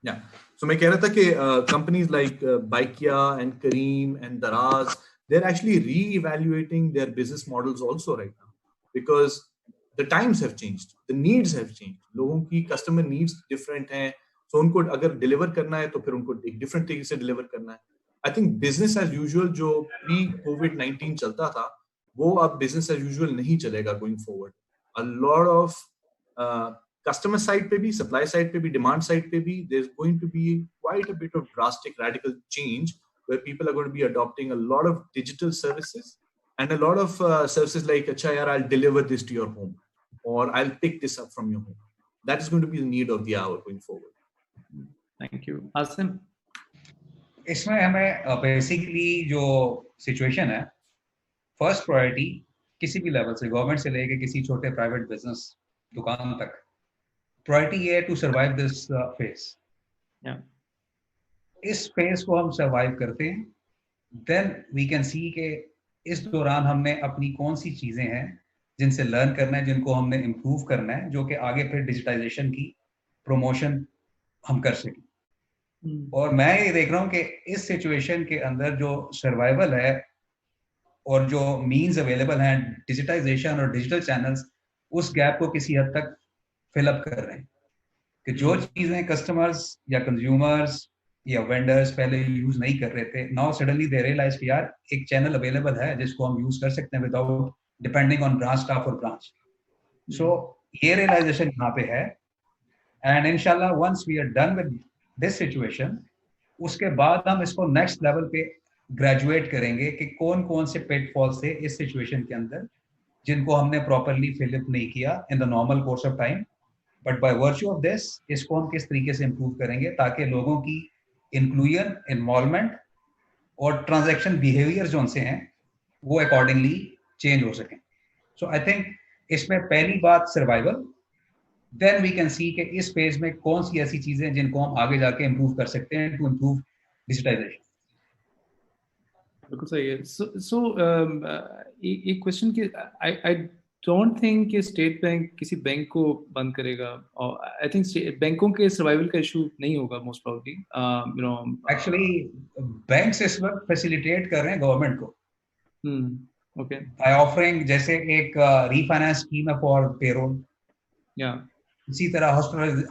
S2: Yeah.
S1: So मैं कह रहा था कि companies like Baikia and Careem and Daraz, they're actually re-evaluating their business models also right now, because the times have changed, the needs have changed. लोगों की customer needs different हैं, so उनको अगर deliver करना है तो फिर उनको एक different तरीके से deliver करना है. I think business as usual जो pre-COVID-19 चलता था, वो अब business as usual नहीं चलेगा going forward. A lot of customer side पे भी, supply side पे भी, demand side पे भी, there's going to be quite a bit of drastic radical change where people are going to be adopting a lot of digital services and a lot of services like, अच्छा यार, I'll deliver this to your home or I'll pick this up from your home. That is going to be the need of the hour going forward.
S2: Thank you. Asim?
S5: इसमें हमें basically जो situation है, first priority किसी भी level से, government से लेके किसी छोटे प्राइवेट बिजनेस दुकान तक, प्रायोरिटी ये है टू सर्वाइव दिस फेज. इस फेज को हम सर्वाइव करते हैं, देन वी कैन सी के इस दौरान हमने अपनी कौन सी चीजें हैं जिनसे लर्न करना है, जिनको हमने इम्प्रूव करना है, जो कि आगे फिर डिजिटाइजेशन की प्रमोशन हम कर सकें. और मैं ये देख रहा हूँ कि इस सिचुएशन के अंदर जो सर्वाइवल है और जो मीन्स अवेलेबल हैं, डिजिटाइजेशन और डिजिटल चैनल्स, उस गैप को किसी हद तक फिल अप कर रहे हैं कि जो चीजें कस्टमर्स या कंज्यूमर्स या वेंडर्स पहले यूज नहीं कर रहे थे, नाउ सडनली दे रियलाइज कि यार एक चैनल अवेलेबल है जिसको हम यूज कर सकते हैं without depending on branch staff और ब्रांच. सो ये रियलाइजेशन यहाँ पे है, एंड इंशाल्लाह once we are done with this situation, उसके बाद हम इसको नेक्स्ट लेवल पे ग्रेजुएट करेंगे कि कौन कौन से पिटफॉल्स थे इस सिचुएशन के अंदर जिनको हमने प्रॉपरली फिल अप नहीं किया in the normal course of time, but by virtue of this इसको हम किस तरीके से इम्प्रूव करेंगे ताकि लोगों की इंक्लूजन, इन्वॉल्वमेंट और ट्रांजैक्शन बिहेवियर जो उनसे हैं वो अकॉर्डिंगली चेंज हो सकें. सो आई थिंक इसमें पहली बात survival, then we can see कि इस phase में कौन सी ऐसी चीजें जिनको हम आगे जाके improve कर सकते हैं to improve digitization.
S2: बिल्कुल सही है. So एक क्वेश्चन कि I don't think कि स्टेट बैंक किसी बैंक को बंद करेगा, और I think बैंकों के सर्वाइवल का इशू नहीं होगा most probably.
S5: Actually banks इस वक्त facilitate कर रहे हैं गवर्नमेंट को.
S2: Okay.
S5: By offering जैसे एक refinance scheme है for payroll.
S2: Yeah.
S5: इसी तरह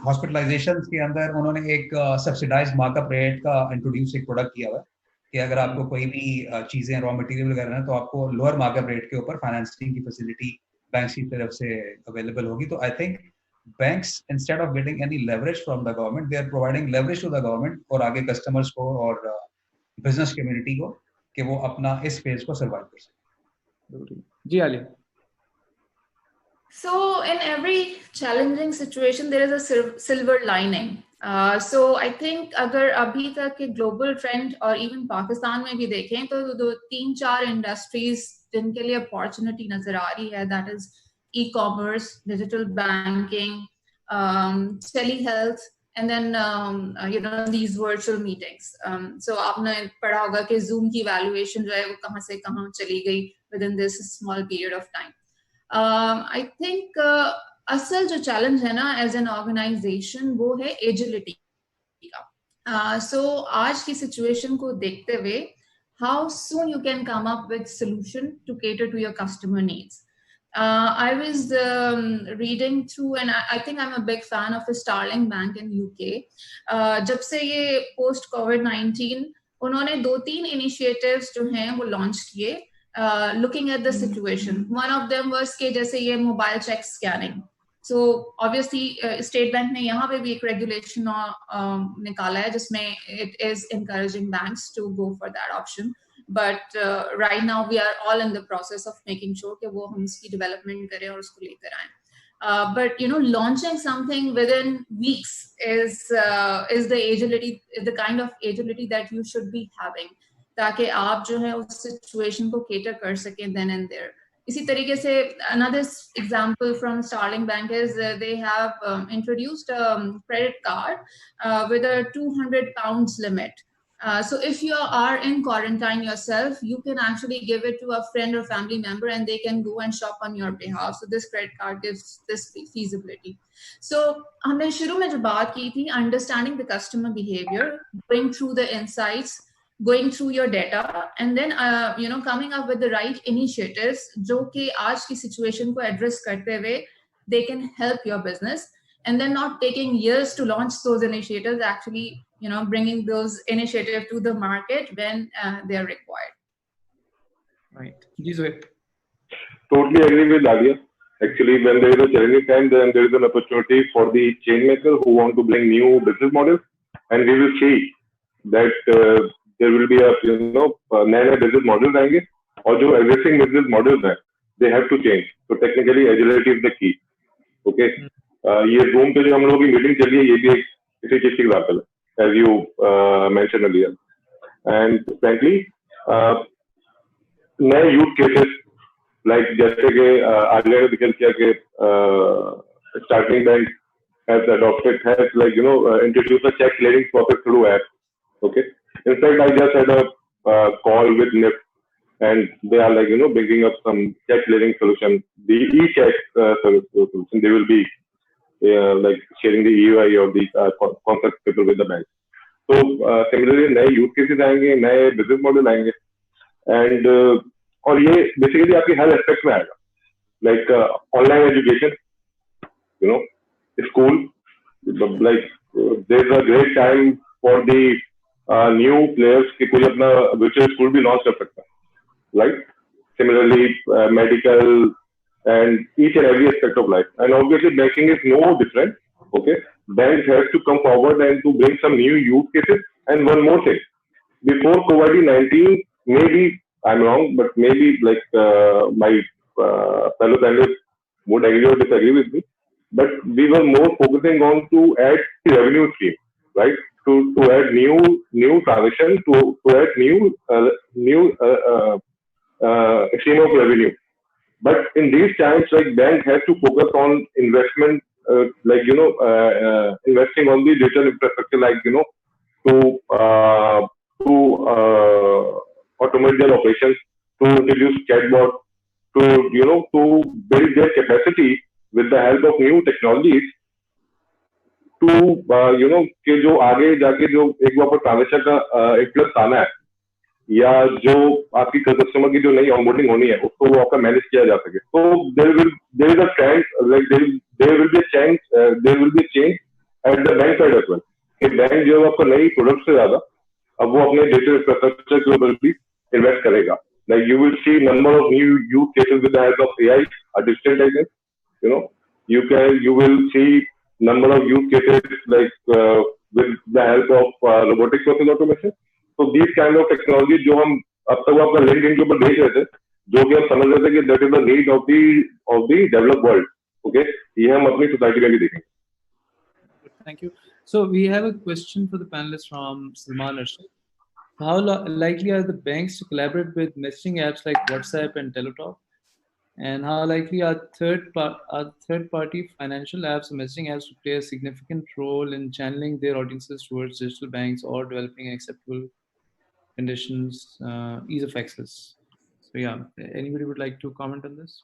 S5: हॉस्पिटलाइजेशन के अंदर उन्होंने एक सब्सिडाइज्ड मार्कअप रेट का इंट्रोड्यूस एक प्रोडक्ट किया हुआ है कि अगर आपको कोई भी चीजें रॉ मटेरियल वगैरह है तो आपको लोअर मार्कअप रेट के ऊपर फाइनेंसिंग की फैसिलिटी बैंक की तरफ से अवेलेबल होगी. तो I think banks instead of getting any leverage from the government they are providing leverage to the government और आगे कस्टमर्स को और बिजनेस कम्युनिटी को कि वो अपना इस फेज को सर्वाइव कर सके.
S2: जी Alia.
S4: So in every challenging situation, there is a silver lining. So I think अगर अभी तक के global trend और even पाकिस्तान में भी देखें तो 3-4 industries जिनके लिए opportunity नजर आ रही है, that is e-commerce, digital banking, telehealth, and then these virtual meetings. So आपने पढ़ा होगा कि Zoom की valuation जो है वो कहाँ से कहाँ चली गई within this small period of time. I think असल जो चैलेंज है ना एज एन ऑर्गेनाइजेशन वो है एजिलिटी का. सो आज की सिचुएशन को देखते हुए how soon you can come up with solution to cater to your customer needs. I was reading through and I think I'm a big fan of a Starling Bank in UK. जब से ये post COVID-19 उन्होंने 2-3 initiatives जो हैं वो launch किए. Looking at the situation, one of them was कि जैसे ये mobile check scanning. So obviously State Bank ने यहाँ पे भी एक regulation निकाला है जिसमें it is encouraging banks to go for that option. But right now we are all in the process of making sure कि वो हम इसकी development करें और उसको लेकर आएं. But launching something within weeks is the agility, the kind of agility that you should be having. ताकि आप जो है उस सिचुएशन को केटर कर सकें then and there. इसी तरीके से another example from Starling Bank is they have introduced a credit card with a 200 pounds limit. So if you are in quarantine yourself, you can actually give it to a friend or family member and they can go and shop on your behalf. So this credit card gives this feasibility. So हमने शुरू में जो बात की थी understanding the customer behavior, going through the insights, going through your data, and then coming up with the right initiatives जो कि आज की situation को address करते हुए they can help your business, and then not taking years to launch those initiatives, actually bringing those initiatives to the market when they are required.
S2: Right. Zoe.
S3: Totally agree with Alia. Actually, when there is a challenging time, then there is an opportunity for the chain maker who want to bring new business models, and we will see that there will be a नए business models आएंगे और जो existing business models हैं they have to change. So technically agility is the key. Okay. ये Zoom पे जो हम लोगों की मीटिंग चली है ये भी एक इसी चीज की एग्जांपल है, as you mentioned earlier. And frankly नए use cases like जैसे कि आगे ने जिक्र किया कि Starling Bank has adopted introduced a check clearing process through app. Okay. In fact, I just had a call with NIFT, and they are bringing up some check clearing solution, the e-check solution. They will be sharing the EUI of the concept people with the bank. So similarly, नए use cases आएंगे, नए business model आएंगे, and और ये basically आपके हर aspect में आएगा, like online education, school, there's a great time for the new players कि कोई अपना virtual school भी launch कर सकता है, right? Similarly, medical and each and every aspect of life, and obviously banking is no different. Okay, banks have to come forward and to bring some new use cases. And one more thing, before COVID-19, maybe I'm wrong, but maybe my fellow panelists would agree or disagree with me, but we were more focusing on to add the revenue stream, right? To add new transaction, to add new stream of revenue. But in these times, bank has to focus on investment investing on the digital infrastructure, like to automate their operations, to introduce chatbot, to build their capacity with the help of new technologies, to कि जो आगे जाके जो एक बार transaction का influence आना है, या जो आपकी कस्टमर की जो नई ऑनबोर्डिंग होनी है उसको वो आपका मैनेज किया जा सके. तो there is a trend, like there will be a change at the bank side as well. कि बैंक जो है आपका नई प्रोडक्ट से ज्यादा अब वो अपने डिजिटल इंफ्रास्ट्रक्चर के ऊपर भी इन्वेस्ट करेगा. Like you will see number of new use cases with the help of AI, artificial intelligence. You will see number of use cases like with the help of robotic process automation. So these kind of technology जो हम अब तक आपका LinkedIn के ऊपर देख रहे थे, जो कि हम समझ रहे थे कि that is the need of the developed world. Okay, ये हम अपनी सोसाइटी में भी देखेंगे.
S2: Thank you. So we have a question for the panelists from Salman Arshad. How likely are the banks to collaborate with messaging apps like WhatsApp and Teletalk? And how likely are third-party financial apps or messaging apps to play a significant role in channeling their audiences towards digital banks or developing acceptable conditions, ease of access? So yeah, anybody would like to comment on this?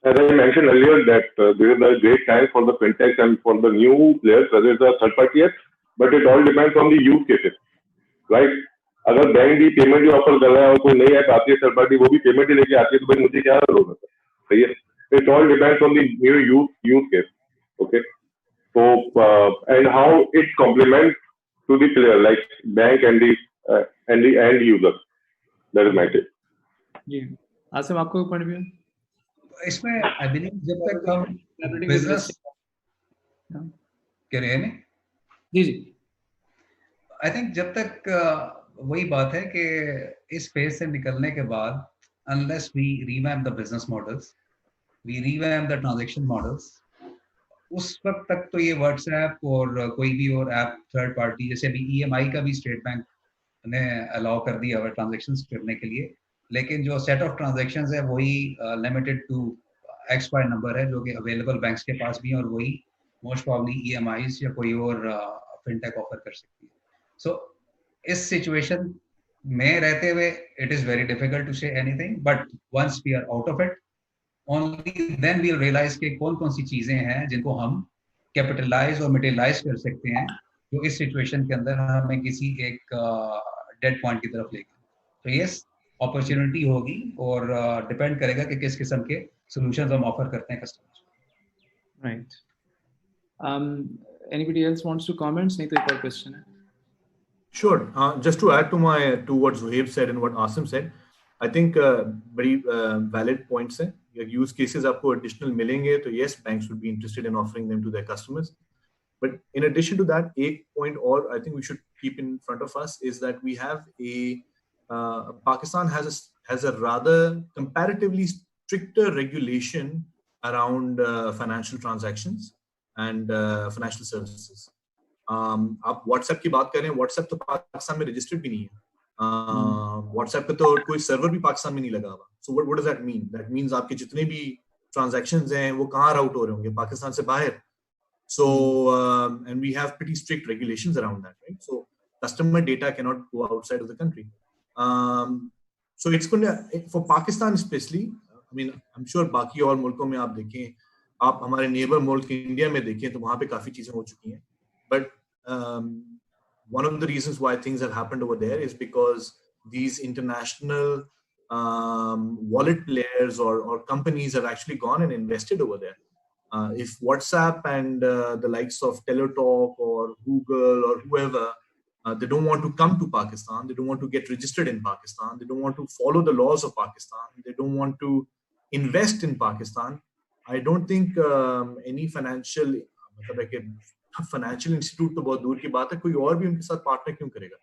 S3: As I mentioned earlier, that this is a great time for the fintechs and for the new players, whether it's a third-party app, but it all depends on the use cases, right? अगर bank भी payment भी offer कर रहा है और कोई नई app आती है थर्ड पार्टी, वो भी पेमेंट ही लेके आती है, तो भाई मुझे क्या जरूरत है? सही है. It all depends on the new use case. Okay. So and how it complements to the player, like bank and the end user. That is my take.
S2: जी, आसिम आपको पॉइंट ऑफ व्यू?
S5: इसमें आई बिलीव जब तक हम business कह रहे हैं
S2: जी,
S5: I think जब तक वही बात है कि इस फेज से निकलने के बाद unless we revamp the business models, we revamp the transaction models, उस वक्त तक तो ये WhatsApp और कोई भी और ऐप थर्ड पार्टी, जैसे अभी EMI का भी स्टेट बैंक ने अलाउ कर दिया है ट्रांजैक्शंस करने के लिए, लेकिन जो सेट ऑफ ट्रांजैक्शंस है वही लिमिटेड टू XY नंबर है जो कि अवेलेबल बैंक्स के पास भी है, और वही मोस्ट प्रॉब्ली EMIs या कोई और फिनटेक ऑफर कर सकती है. सो इस सिचुएशन में रहते हुए it is very difficult to say anything, but once we are out of it only then we will realize कि कौन कौन सी चीजें हैं जिनको हम कैपिटलाइज और मटेरियलाइज कर सकते हैं जो इस सिचुएशन के अंदर हमें किसी एक डेड पॉइंट की तरफ लेके. तो यस, अपॉर्चुनिटी होगी और डिपेंड करेगा कि किस किस्म के सॉल्यूशंस हम ऑफर करते हैं customers.
S2: Right. Anybody else wants to comment? नहीं तो एक और क्वेश्चन है.
S1: Sure. Just to add to what Zohaib said and what Asim said, I think very valid points हैं. Use cases आपको additional मिलेंगे, तो yes, banks would be interested in offering them to their customers. But in addition to that, a point or I think we should keep in front of us is that we have Pakistan has a rather comparatively stricter regulation around financial transactions and financial services. आप WhatsApp की बात करें, WhatsApp तो पाकिस्तान में registered भी नहीं है. WhatsApp पे तो कोई सर्वर भी पाकिस्तान में नहीं लगा हुआ. So what does that mean? That means आपके जितने भी transactions हैं वो कहाँ राउट हो रहे होंगे? पाकिस्तान से बाहर. So and we have pretty strict regulations around that, right? So customer data cannot go outside of the country. So it's going to, for Pakistan especially, I mean, I'm sure बाकी और मुल्कों में आप देखें, आप हमारे नेबर मुल्क India में देखें तो वहाँ पे काफी चीजें हो चुकी हैं. But one of the reasons why things have happened over there is because these international wallet players or companies have actually gone and invested over there. If WhatsApp and the likes of Teletalk or Google or whoever, they don't want to come to Pakistan, they don't want to get registered in Pakistan, they don't want to follow the laws of Pakistan, they don't want to invest in Pakistan, I don't think any financial institute तो बहुत दूर की बात है, कोई और भी उनके साथ पार्टनर क्यों करेगा?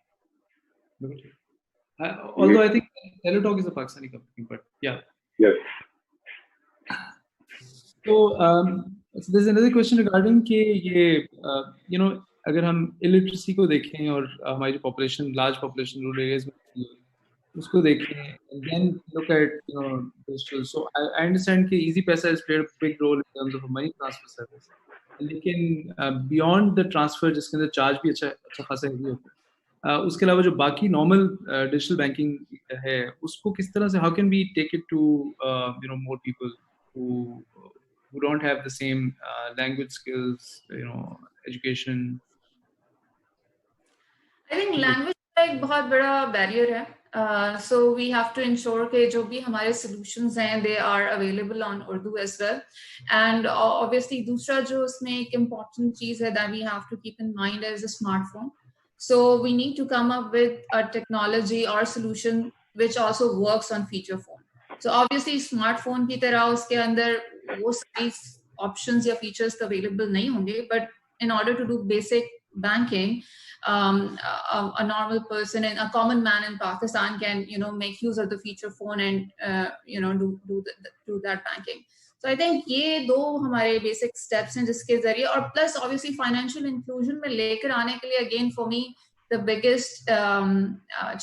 S2: Although I think Teletalk is a Pakistani company, but yeah.
S3: Yes.
S2: So there's another question regarding कि ये अगर हम illiteracy को देखें और हमारी population, large population rural areas में, उसको देखें, and then look at digital. So I understand कि easy पैसा has played a big role in terms of a money transfer service. लेकिन beyond the transfer जिसके अंदर charge भी अच्छा खासा heavy होता है, उसके अलावा जो बाकी normal digital banking है, उसको किस तरह से how can we take it to more people who don't have the same language skills, education.
S4: I think language का एक बहुत बड़ा barrier है. So we have to ensure कि जो भी हमारे solutions हैं, they are available on Urdu as well. And obviously दूसरा जो उसमें एक important चीज है that we have to keep in mind is a smartphone. So we need to come up with a technology or solution which also works on feature phone. So obviously smartphone की तरह उसके अंदर वो सारी options या features available नहीं होंगे, but in order to do basic banking, a normal person and a common man in Pakistan can make use of the feature phone and do that banking. So I think ये दो हमारे basic steps हैं जिसके जरिए, और plus obviously financial inclusion में लेकर आने के लिए again for me the biggest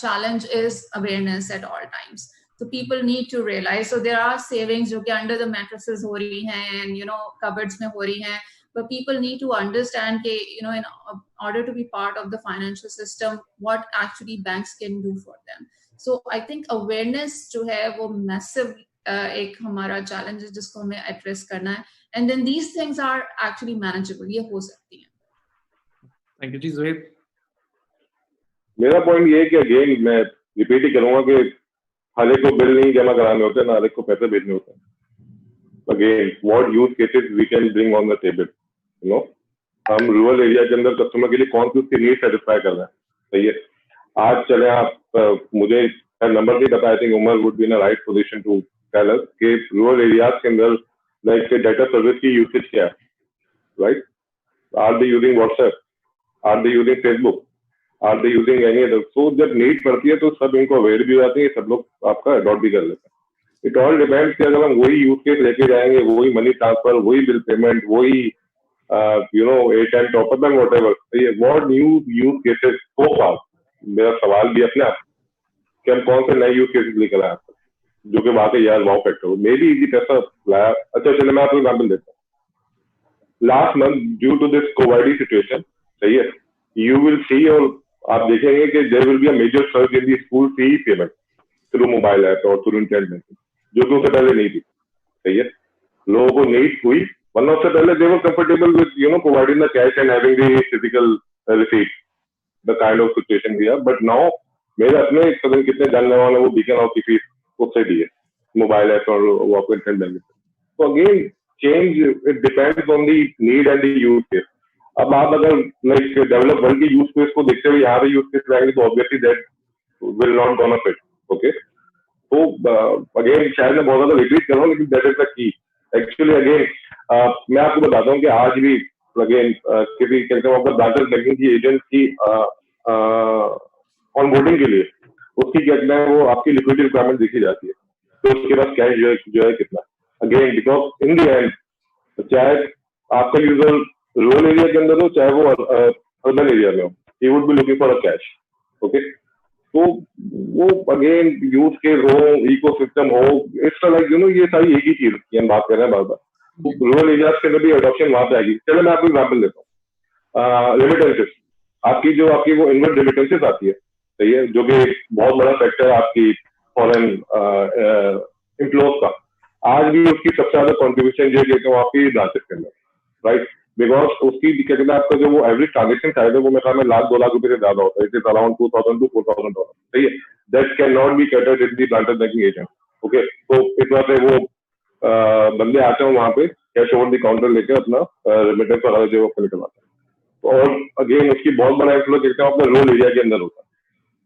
S4: challenge is awareness at all times. So people need to realize, so there are savings जो कि under the mattresses हो रही हैं and cupboards में हो रही हैं, but people need to understand कि in order to be part of the financial system what actually banks can do for them. So I think awareness जो है वो massive एक हमारा challenge है जिसको हमें address करना है, and then these things are actually manageable, ये हो सकती हैं.
S2: Thank you जी. Zohaib,
S3: मेरा पॉइंट ये है कि अगेन मैं रिपीट ही करूंगा कि हर एक को बिल नहीं जमा कराने होते, ना हर एक को पैसे भेजने होते हैं. Again what use cases we can bring on the table. हम रूरल एरिया के अंदर कस्टमर के लिए कौन सी उसकी नीड सेटिस्फाई कर रहे हैं. सही है. आज चले आप मुझे नंबर नहीं पता, I think Umar would be in a right position to tell us कि रूरल एरियाज के अंदर लाइक डाटा सर्विस की यूसेज क्या है. Right. Are they using WhatsApp, are they using Facebook, are they using any other. So जब need पड़ती है तो सब इनको अवेयर भी हो जाती है, सब लोग आपका अडॉप्ट भी कर लेते हैं. इट ऑल डिपेंड्स कि अगर हम वही यूज केस लेके जाएंगे, वही मनी ट्रांसफर, वही बिल पेमेंट, वही ATM top up and whatever. ये what new use cases so far. मेरा सवाल भी अपने आप कि हम कौन से नए यूज केसेस लेकर आए जो कि वाकई यार वाव फैक्टर हो. मे बी इजी पैसा लाया. अच्छा चलिए मैं आपको एग्जाम्पल देता हूँ. Last month due to this covid situation, सही है, यू विल सी, और आप देखेंगे कि there will be a major search in the school fee payment through mobile app और थ्रू इंटरनेट बैंकिंग, जो कि उससे पहले नहीं थी. सही है. लोगों को नीड हुई, वरना उससे पहले they were comfortable with providing the cash and having the physical receipt, the kind of situation we have. But now मेरे अपने कदम कितने जानने वाले वो बीकन हाउस की फीस उससे दी है मोबाइल ऐप और वॉक इंटरनेट बैंकिंग. तो again change it depends on the need and the use case. अब आप अगर लाइक डेवलप वर्ल्ड के यूज केस को देखते हुए यहाँ पे यूज केस लाएंगे तो obviously that will not gonna fit. Okay. तो अगेन शायद मैं बहुत ज्यादा रिपीट कर रहा हूँ, लेकिन that is the key. Actually again मैं आपको बताता हूँ कि आज भी अगेन किसी ब्रांचेस बैंकिंग की एजेंट की ऑनबोर्डिंग के लिए उसकी क्या कहते हैं वो आपकी लिक्विडिटी रिक्वायरमेंट देखी जाती है. तो उसके पास कैश जो है कितना. Again because in the end चाहे आपका यूजर रूरल एरिया के अंदर हो चाहे वो अर्बन एरिया में हो, he would be looking for a cash. Okay. तो वो अगेन यूज केस हो, इकोसिस्टम हो, इट्स लाइक ये सारी एक ही चीज की हम बात कर रहे हैं बार बार. रूरल एरियाज के अंदर भी अडॉप्शन वहां पे आएगी. चलो मैं आपको एग्जाम्पल देता हूँ. रेमिटेंसेस, आपकी वो इनवर्ड रेमिटेंसेस आती है, सही है, जो कि बहुत बड़ा फैक्टर है आपकी फॉरेन इम्प्लॉज का. आज भी उसकी सबसे ज्यादा कॉन्ट्रीब्यूशन जो है वो आपकी ब्रांचेस के अंदर. राइट. बिकॉज उसकी क्या कहते हैं आपका जो वो एवरेज ट्रांजेक्शन साइज है वो मेरे ख्याल में $1-2 लाख से ज्यादा होता है. It is around $2,000 to $4,000. सही है. That can not be catered in the branches banking agent. Okay. तो इस वजह से वो बंदे आते हैं वहां पे कैश ओवर दी काउंटर लेके अपना रेमिटेंस वगैरह जो वो निकलवाते हैं. और अगेन उसकी बहुत बड़ा इन्फ्लो देखते हैं अपने रूरल एरिया के अंदर होता है.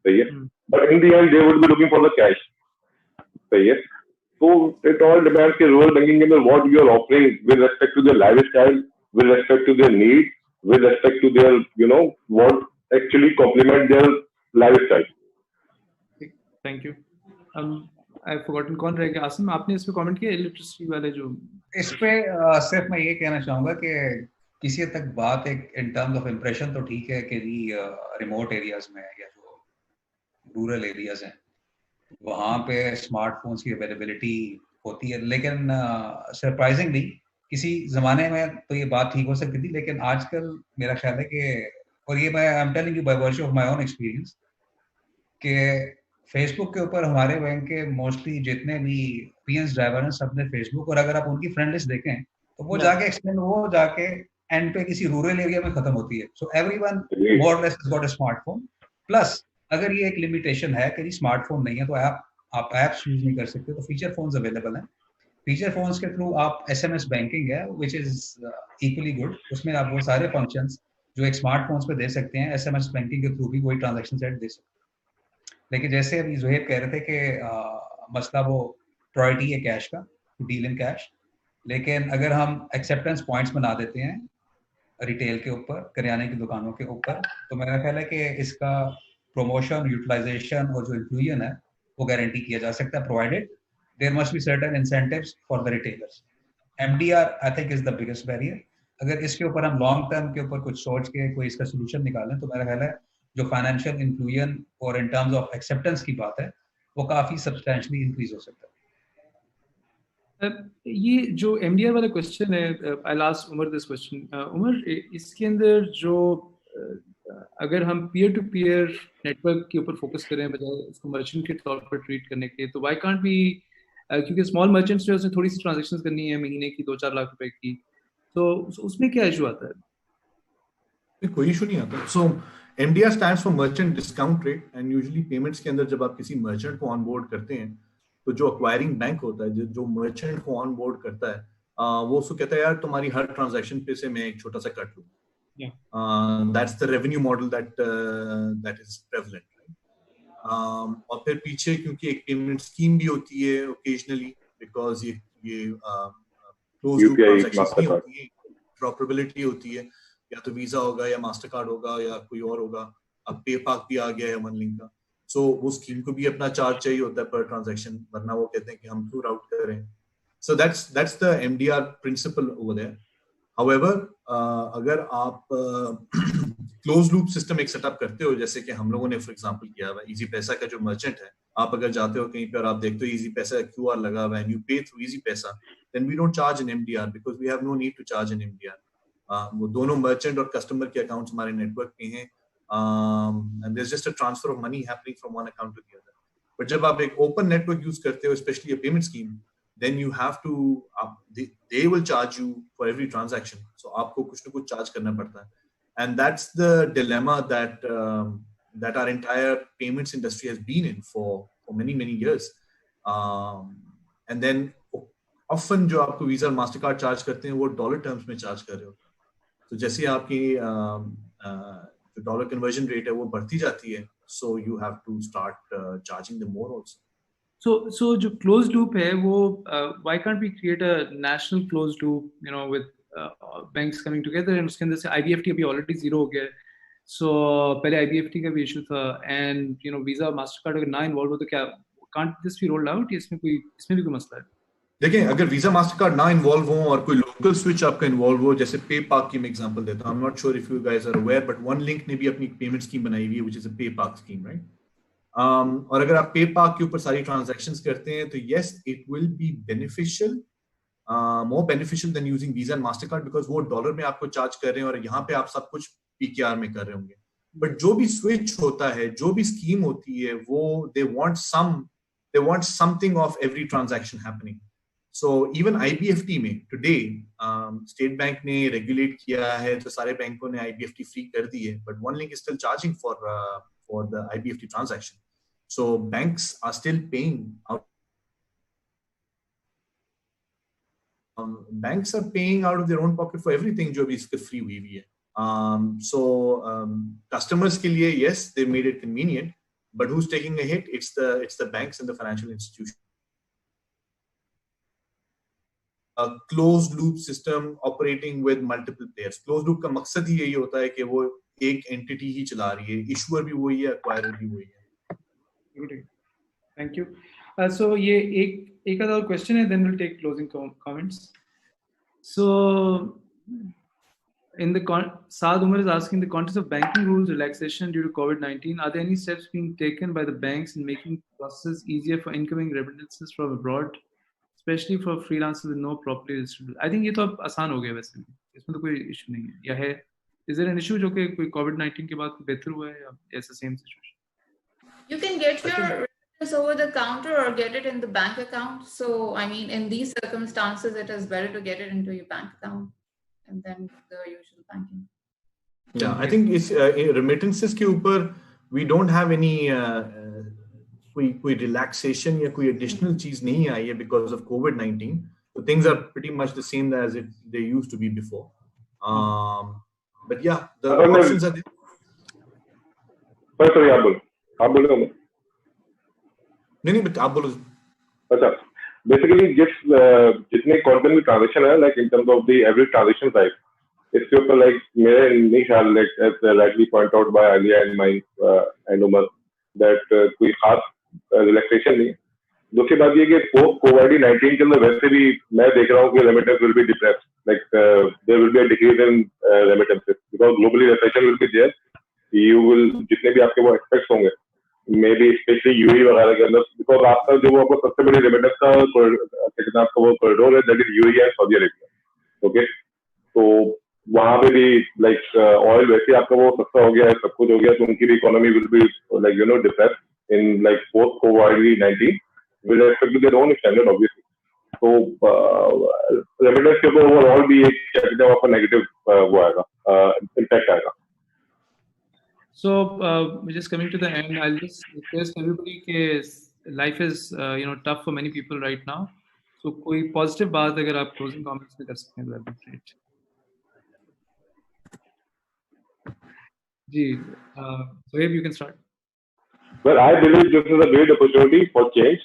S3: सही है. But in the end they would be looking for the cash. सही है. तो इट ऑल डिपेंड्स कि रूरल बैंकिंग के अंदर what you are offering with respect to their lifestyle, with respect to their need, with respect to their what actually complement their lifestyle.
S2: Thank you. I've forgotten कौन रहेगा. आसिम, आपने इस पे comment किया electricity वाले जो
S5: इस पे सिर्फ मैं ये कहना चाहूंगा कि किसी हद तक बात एक इन टर्म्स ऑफ इम्प्रेशन तो ठीक है कि रिमोट एरियाज में या जो रूरल एरियाज हैं वहाँ पे स्मार्टफोन्स की अवेलेबिलिटी होती है, लेकिन सरप्राइजिंगली किसी जमाने में तो ये बात ठीक हो सकती थी, लेकिन आजकल मेरा ख्याल है कि, और ये मैं I am telling you by virtue of my own experience, कि फेसबुक के ऊपर हमारे बैंक के मोस्टली जितने भी पीएंस ड्राइवर हैं सब ने फेसबुक, और अगर आप उनकी फ्रेंड लिस्ट देखें तो वो जाके एक्सटेंड, वो जाके एंड पे किसी रूरल एरिया में खत्म होती है. सो एवरीवन मोर और less has got a smartphone. Plus अगर ये एक लिमिटेशन है कि स्मार्टफोन नहीं है तो आप ऐप्स यूज नहीं कर सकते, तो फीचर फोन्स अवेलेबल हैं. फीचर फोन्स के थ्रू आप एसएमएस बैंकिंग है विच इज इक्वली गुड. उसमें आप वो सारे फंक्शंस जो एक स्मार्टफोन्स पे दे सकते हैं, एसएमएस बैंकिंग के थ्रू भी वही ट्रांजैक्शन सेट दे सकते हैं. लेकिन जैसे अभी ज़ुहैब कह रहे थे कि मसला वो प्रायोरिटी है कैश का, डील इन कैश, लेकिन अगर हम एक्सेप्टेंस पॉइंट्स बना देते हैं रिटेल के ऊपर, करियाने की दुकानों के ऊपर, तो मेरा ख्याल है कि इसका प्रमोशन, यूटिलाइजेशन और जो इंक्लूजन है वो गारंटी किया जा सकता है, provided there must be certain incentives for the retailers. MDR I think is the biggest barrier. अगर इसके ऊपर हम लॉन्ग टर्म के ऊपर कुछ सोच के कोई इसका सोल्यूशन निकालें तो मेरा ख्याल है जो फाइनेंशियल इंक्लूजन और इन टर्म्स ऑफ एक्सेप्टेंस की बात है वो काफी सब्सटेंशियली इंक्रीज हो सकता है.
S2: ये जो एमडीआर वाला क्वेश्चन है, I last Umar this question. Umar, इसके अंदर जो अगर हम पीयर टू पीयर नेटवर्क के ऊपर फोकस करें बजाय इसको मर्चेंट के तौर पर ट्रीट करने के, तो व्हाई कांट बी, क्योंकि स्मॉल मर्चेंट्स जो है थोड़ी सी ट्रांजैक्शंस करनी है महीने की 2-4 लाख रुपए की, तो उसमें क्या इशू आता है?
S1: कोई इशू नहीं आता. सो MDR stands for merchant discount rate, and usually payments के अंदर जब आप किसी merchant को ऑनबोर्ड करते हैं तो जो acquiring बैंक होता है, जो merchant को ऑनबोर्ड करता है, वो उसको कहता है यार तुम्हारी हर ट्रांजैक्शन पे से मैं एक छोटा सा कट लूँ. That's the revenue model that is prevalent, right? और फिर पीछे क्योंकि एक पेमेंट स्कीम भी होती है occasionally, because ये closed loop transactions नहीं होती है, interoperability होती है, या तो वीजा होगा या मास्टर कार्ड होगा या कोई और होगा. अब पेपाक भी आ गया है OneLink का, सो वो स्कीम को भी अपना चार्ज चाहिए होता है पर ट्रांजैक्शन, वरना वो कहते हैं कि हम क्यों राउट करें. सो that's the MDR principle over there. However, अगर आप क्लोज लूप सिस्टम एक सेटअप करते हो, जैसे कि हम लोगों ने फॉर एग्जांपल किया हुआ इजी पैसा का जो मर्चेंट है, आप अगर जाते हो कहीं पे और आप देखते हो इजी पैसा QR लगा हुआ है and you pay through Easypaisa, then we don't charge an MDR because we have no need to charge an MDR. वो दोनों मर्चेंट और कस्टमर के अकाउंट्स हमारे नेटवर्क पे हैं, and there is just a transfer of money happening from one account to the other. बट जब आप एक ओपन नेटवर्क यूज करते हो, specially a payment scheme, then you have to they will charge you for every transaction, so aapko kuch na kuch charge karna padta hai. And that's the dilemma that that our entire payments industry has been in for many years. And then often jo aapko Visa और Mastercard charge karte hain wo dollar terms mein charge kar rahe ho, so jaise aapki जो dollar conversion rate hai wo बढ़ती जाती है, so you have to start charging them more also.
S2: So जो closed loop है वो why can't we create a national closed loop, you know, with banks coming together, and उसके अंदर से IBFT अभी already zero हो गया है, so पहले IBFT का भी issue था, and you know Visa Mastercard अगर ना involve हो तो क्या can't this be rolled out? इसमें भी कोई मसला है?
S1: देखिए, अगर वीजा मास्टरकार्ड ना इन्वॉल्व हो और कोई लोकल स्विच आपका इन्वॉल्व हो, जैसे पेपाक की मैं एग्जांपल देता हूं, I am not sure if you guys are aware, but OneLink ने भी अपनी पेमेंट स्कीम बनाई हुई है which is a PayPak scheme, right? और अगर आप पेपाक के ऊपर सारी ट्रांजैक्शंस करते हैं तो yes, it will be beneficial, more beneficial than using Visa and Mastercard, because वो डॉलर में आपको चार्ज कर रहे हैं और यहाँ पे आप सब कुछ PKR में कर रहे होंगे. बट जो भी स्विच होता है, जो भी स्कीम होती है, वो they want something of every transaction happening. So even IBFT में today स्टेट बैंक ने रेगुलेट किया है तो सारे बैंकों ने IBFT फ्री कर दी है, but OneLink is still charging for the IBFT transaction. So banks are still paying out. Banks are paying out of their own pocket for everything जो भी इसके फ्री हुई है. So customers के लिए yes, they made it convenient, but who's taking a hit? It's the banks and the financial institutions. A closed loop system operating with multiple players. Closed loop का मकसद ही यही होता है कि वो एक एंटिटी ही चला रही है, इशूअर भी वही है, एक्वायरर भी वही है.
S2: Thank you. So ये एक और क्वेश्चन है, then we'll take closing comments. So Saad Umar is asking, the context of banking rules relaxation due to COVID-19, are there any steps being taken by the banks in making processes easier for incoming remittances from abroad, especially for freelancers with no properly registered? I think ये तो अब आसान हो गया वैसे, इसमें तो कोई issue नहीं है. या है? Is there an issue जो कि कोई COVID-19 के बाद बेहतर हुआ है या ऐसा same situation?
S4: You can get your remittance over the counter or get it in the bank account. So, I mean, in these circumstances, it is better to get it into your bank account and then the usual banking.
S1: Yeah, I think it's remittances के ऊपर we don't have any कोई relaxation या कोई additional चीज नहीं आई है because of COVID-19. So things are pretty much the same as they used to be before. But yeah, the options are there.
S3: Sorry, आप बोलो
S1: नहीं but आप बोलो.
S3: अच्छा, basically जितने quantum में transaction है, like in terms of the average transaction size, इसके ऊपर like मेरे नहीं ख्याल, like as rightly point out by Alia and my and Umar, that कोई खास relaxation नहीं. दूसरी बात ये कि post COVID-19 के अंदर वैसे भी मैं देख रहा हूँ कि remittance will be depressed, like there will be a decrease in remittances because globally recession will be there. You will जितने भी आपके वो expects होंगे, maybe especially UAE वगैरह के अंदर, because आपका जो वो आपको सबसे बड़ी रेमिटेंस का आपका वो कॉरिडोर है, that is UAE and Saudi Arabia. Okay, तो वहाँ पे भी like oil वैसे आपका वो सस्ता हो गया है, सब कुछ हो गया, तो उनकी भी economy will be like depressed in like post COVID-19 with respect to their own standard obviously. So remittance के ऊपर ओवरऑल भी एक आपका नेगेटिव वो आएगा, इम्पैक्ट आएगा.
S2: So, just coming to the end, I'll just request everybody that life is, tough for many people right now. So, कोई positive बात अगर आप closing comments में कर सकते हैं, that'd be great. Ji, Sohaib, you can start.
S3: Well, I believe this is a great opportunity for change.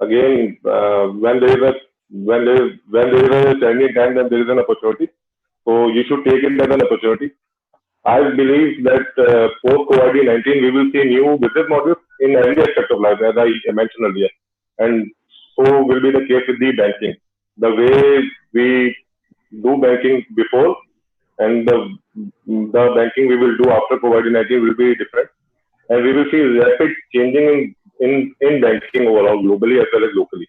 S3: Again, when there is a challenging time, then there is an opportunity. So you should take it as an opportunity. I believe that post COVID-19, we will see new business models in every aspect of life, as I mentioned earlier. And so will be the case with the banking. The way we do banking before and the banking we will do after COVID-19 will be different. And we will see rapid changing in banking overall, globally as well as locally.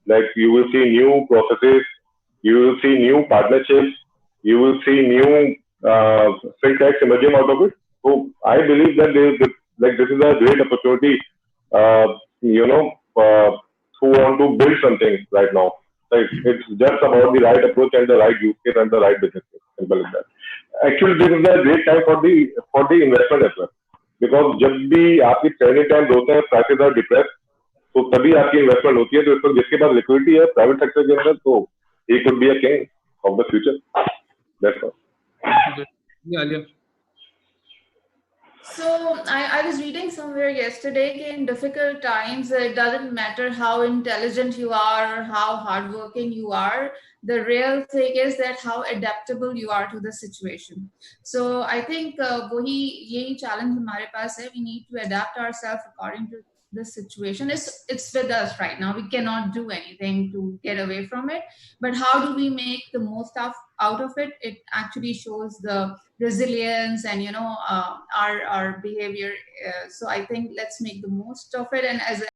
S3: Like you will see new processes, you will see new partnerships, you will see new fintechs emerging out of it. So I believe that this is a great opportunity, who want to build something right now. Like it's just about the right approach and the right use case and the right business case. Simple as that. Actually, this is a great time for the investment as well. Because जब भी आपकी trading time होते हैं, prices are depress, तो तभी आपकी investment होती है. तो इस पर जिसके पास लिक्विडिटी है प्राइवेट सेक्टर के अंदर, तो he could be a king of the future. That's all.
S2: Yeah, Alia.
S4: So I was reading somewhere yesterday that in difficult times, it doesn't matter how intelligent you are or how hardworking you are. The real thing is that how adaptable you are to the situation. So I think यही challenge हमारे पास है. We need to adapt ourselves according to the situation. It's with us right now. We cannot do anything to get away from it. But how do we make the most out of it? It actually shows the resilience and our behavior. So I think let's make the most of it. And as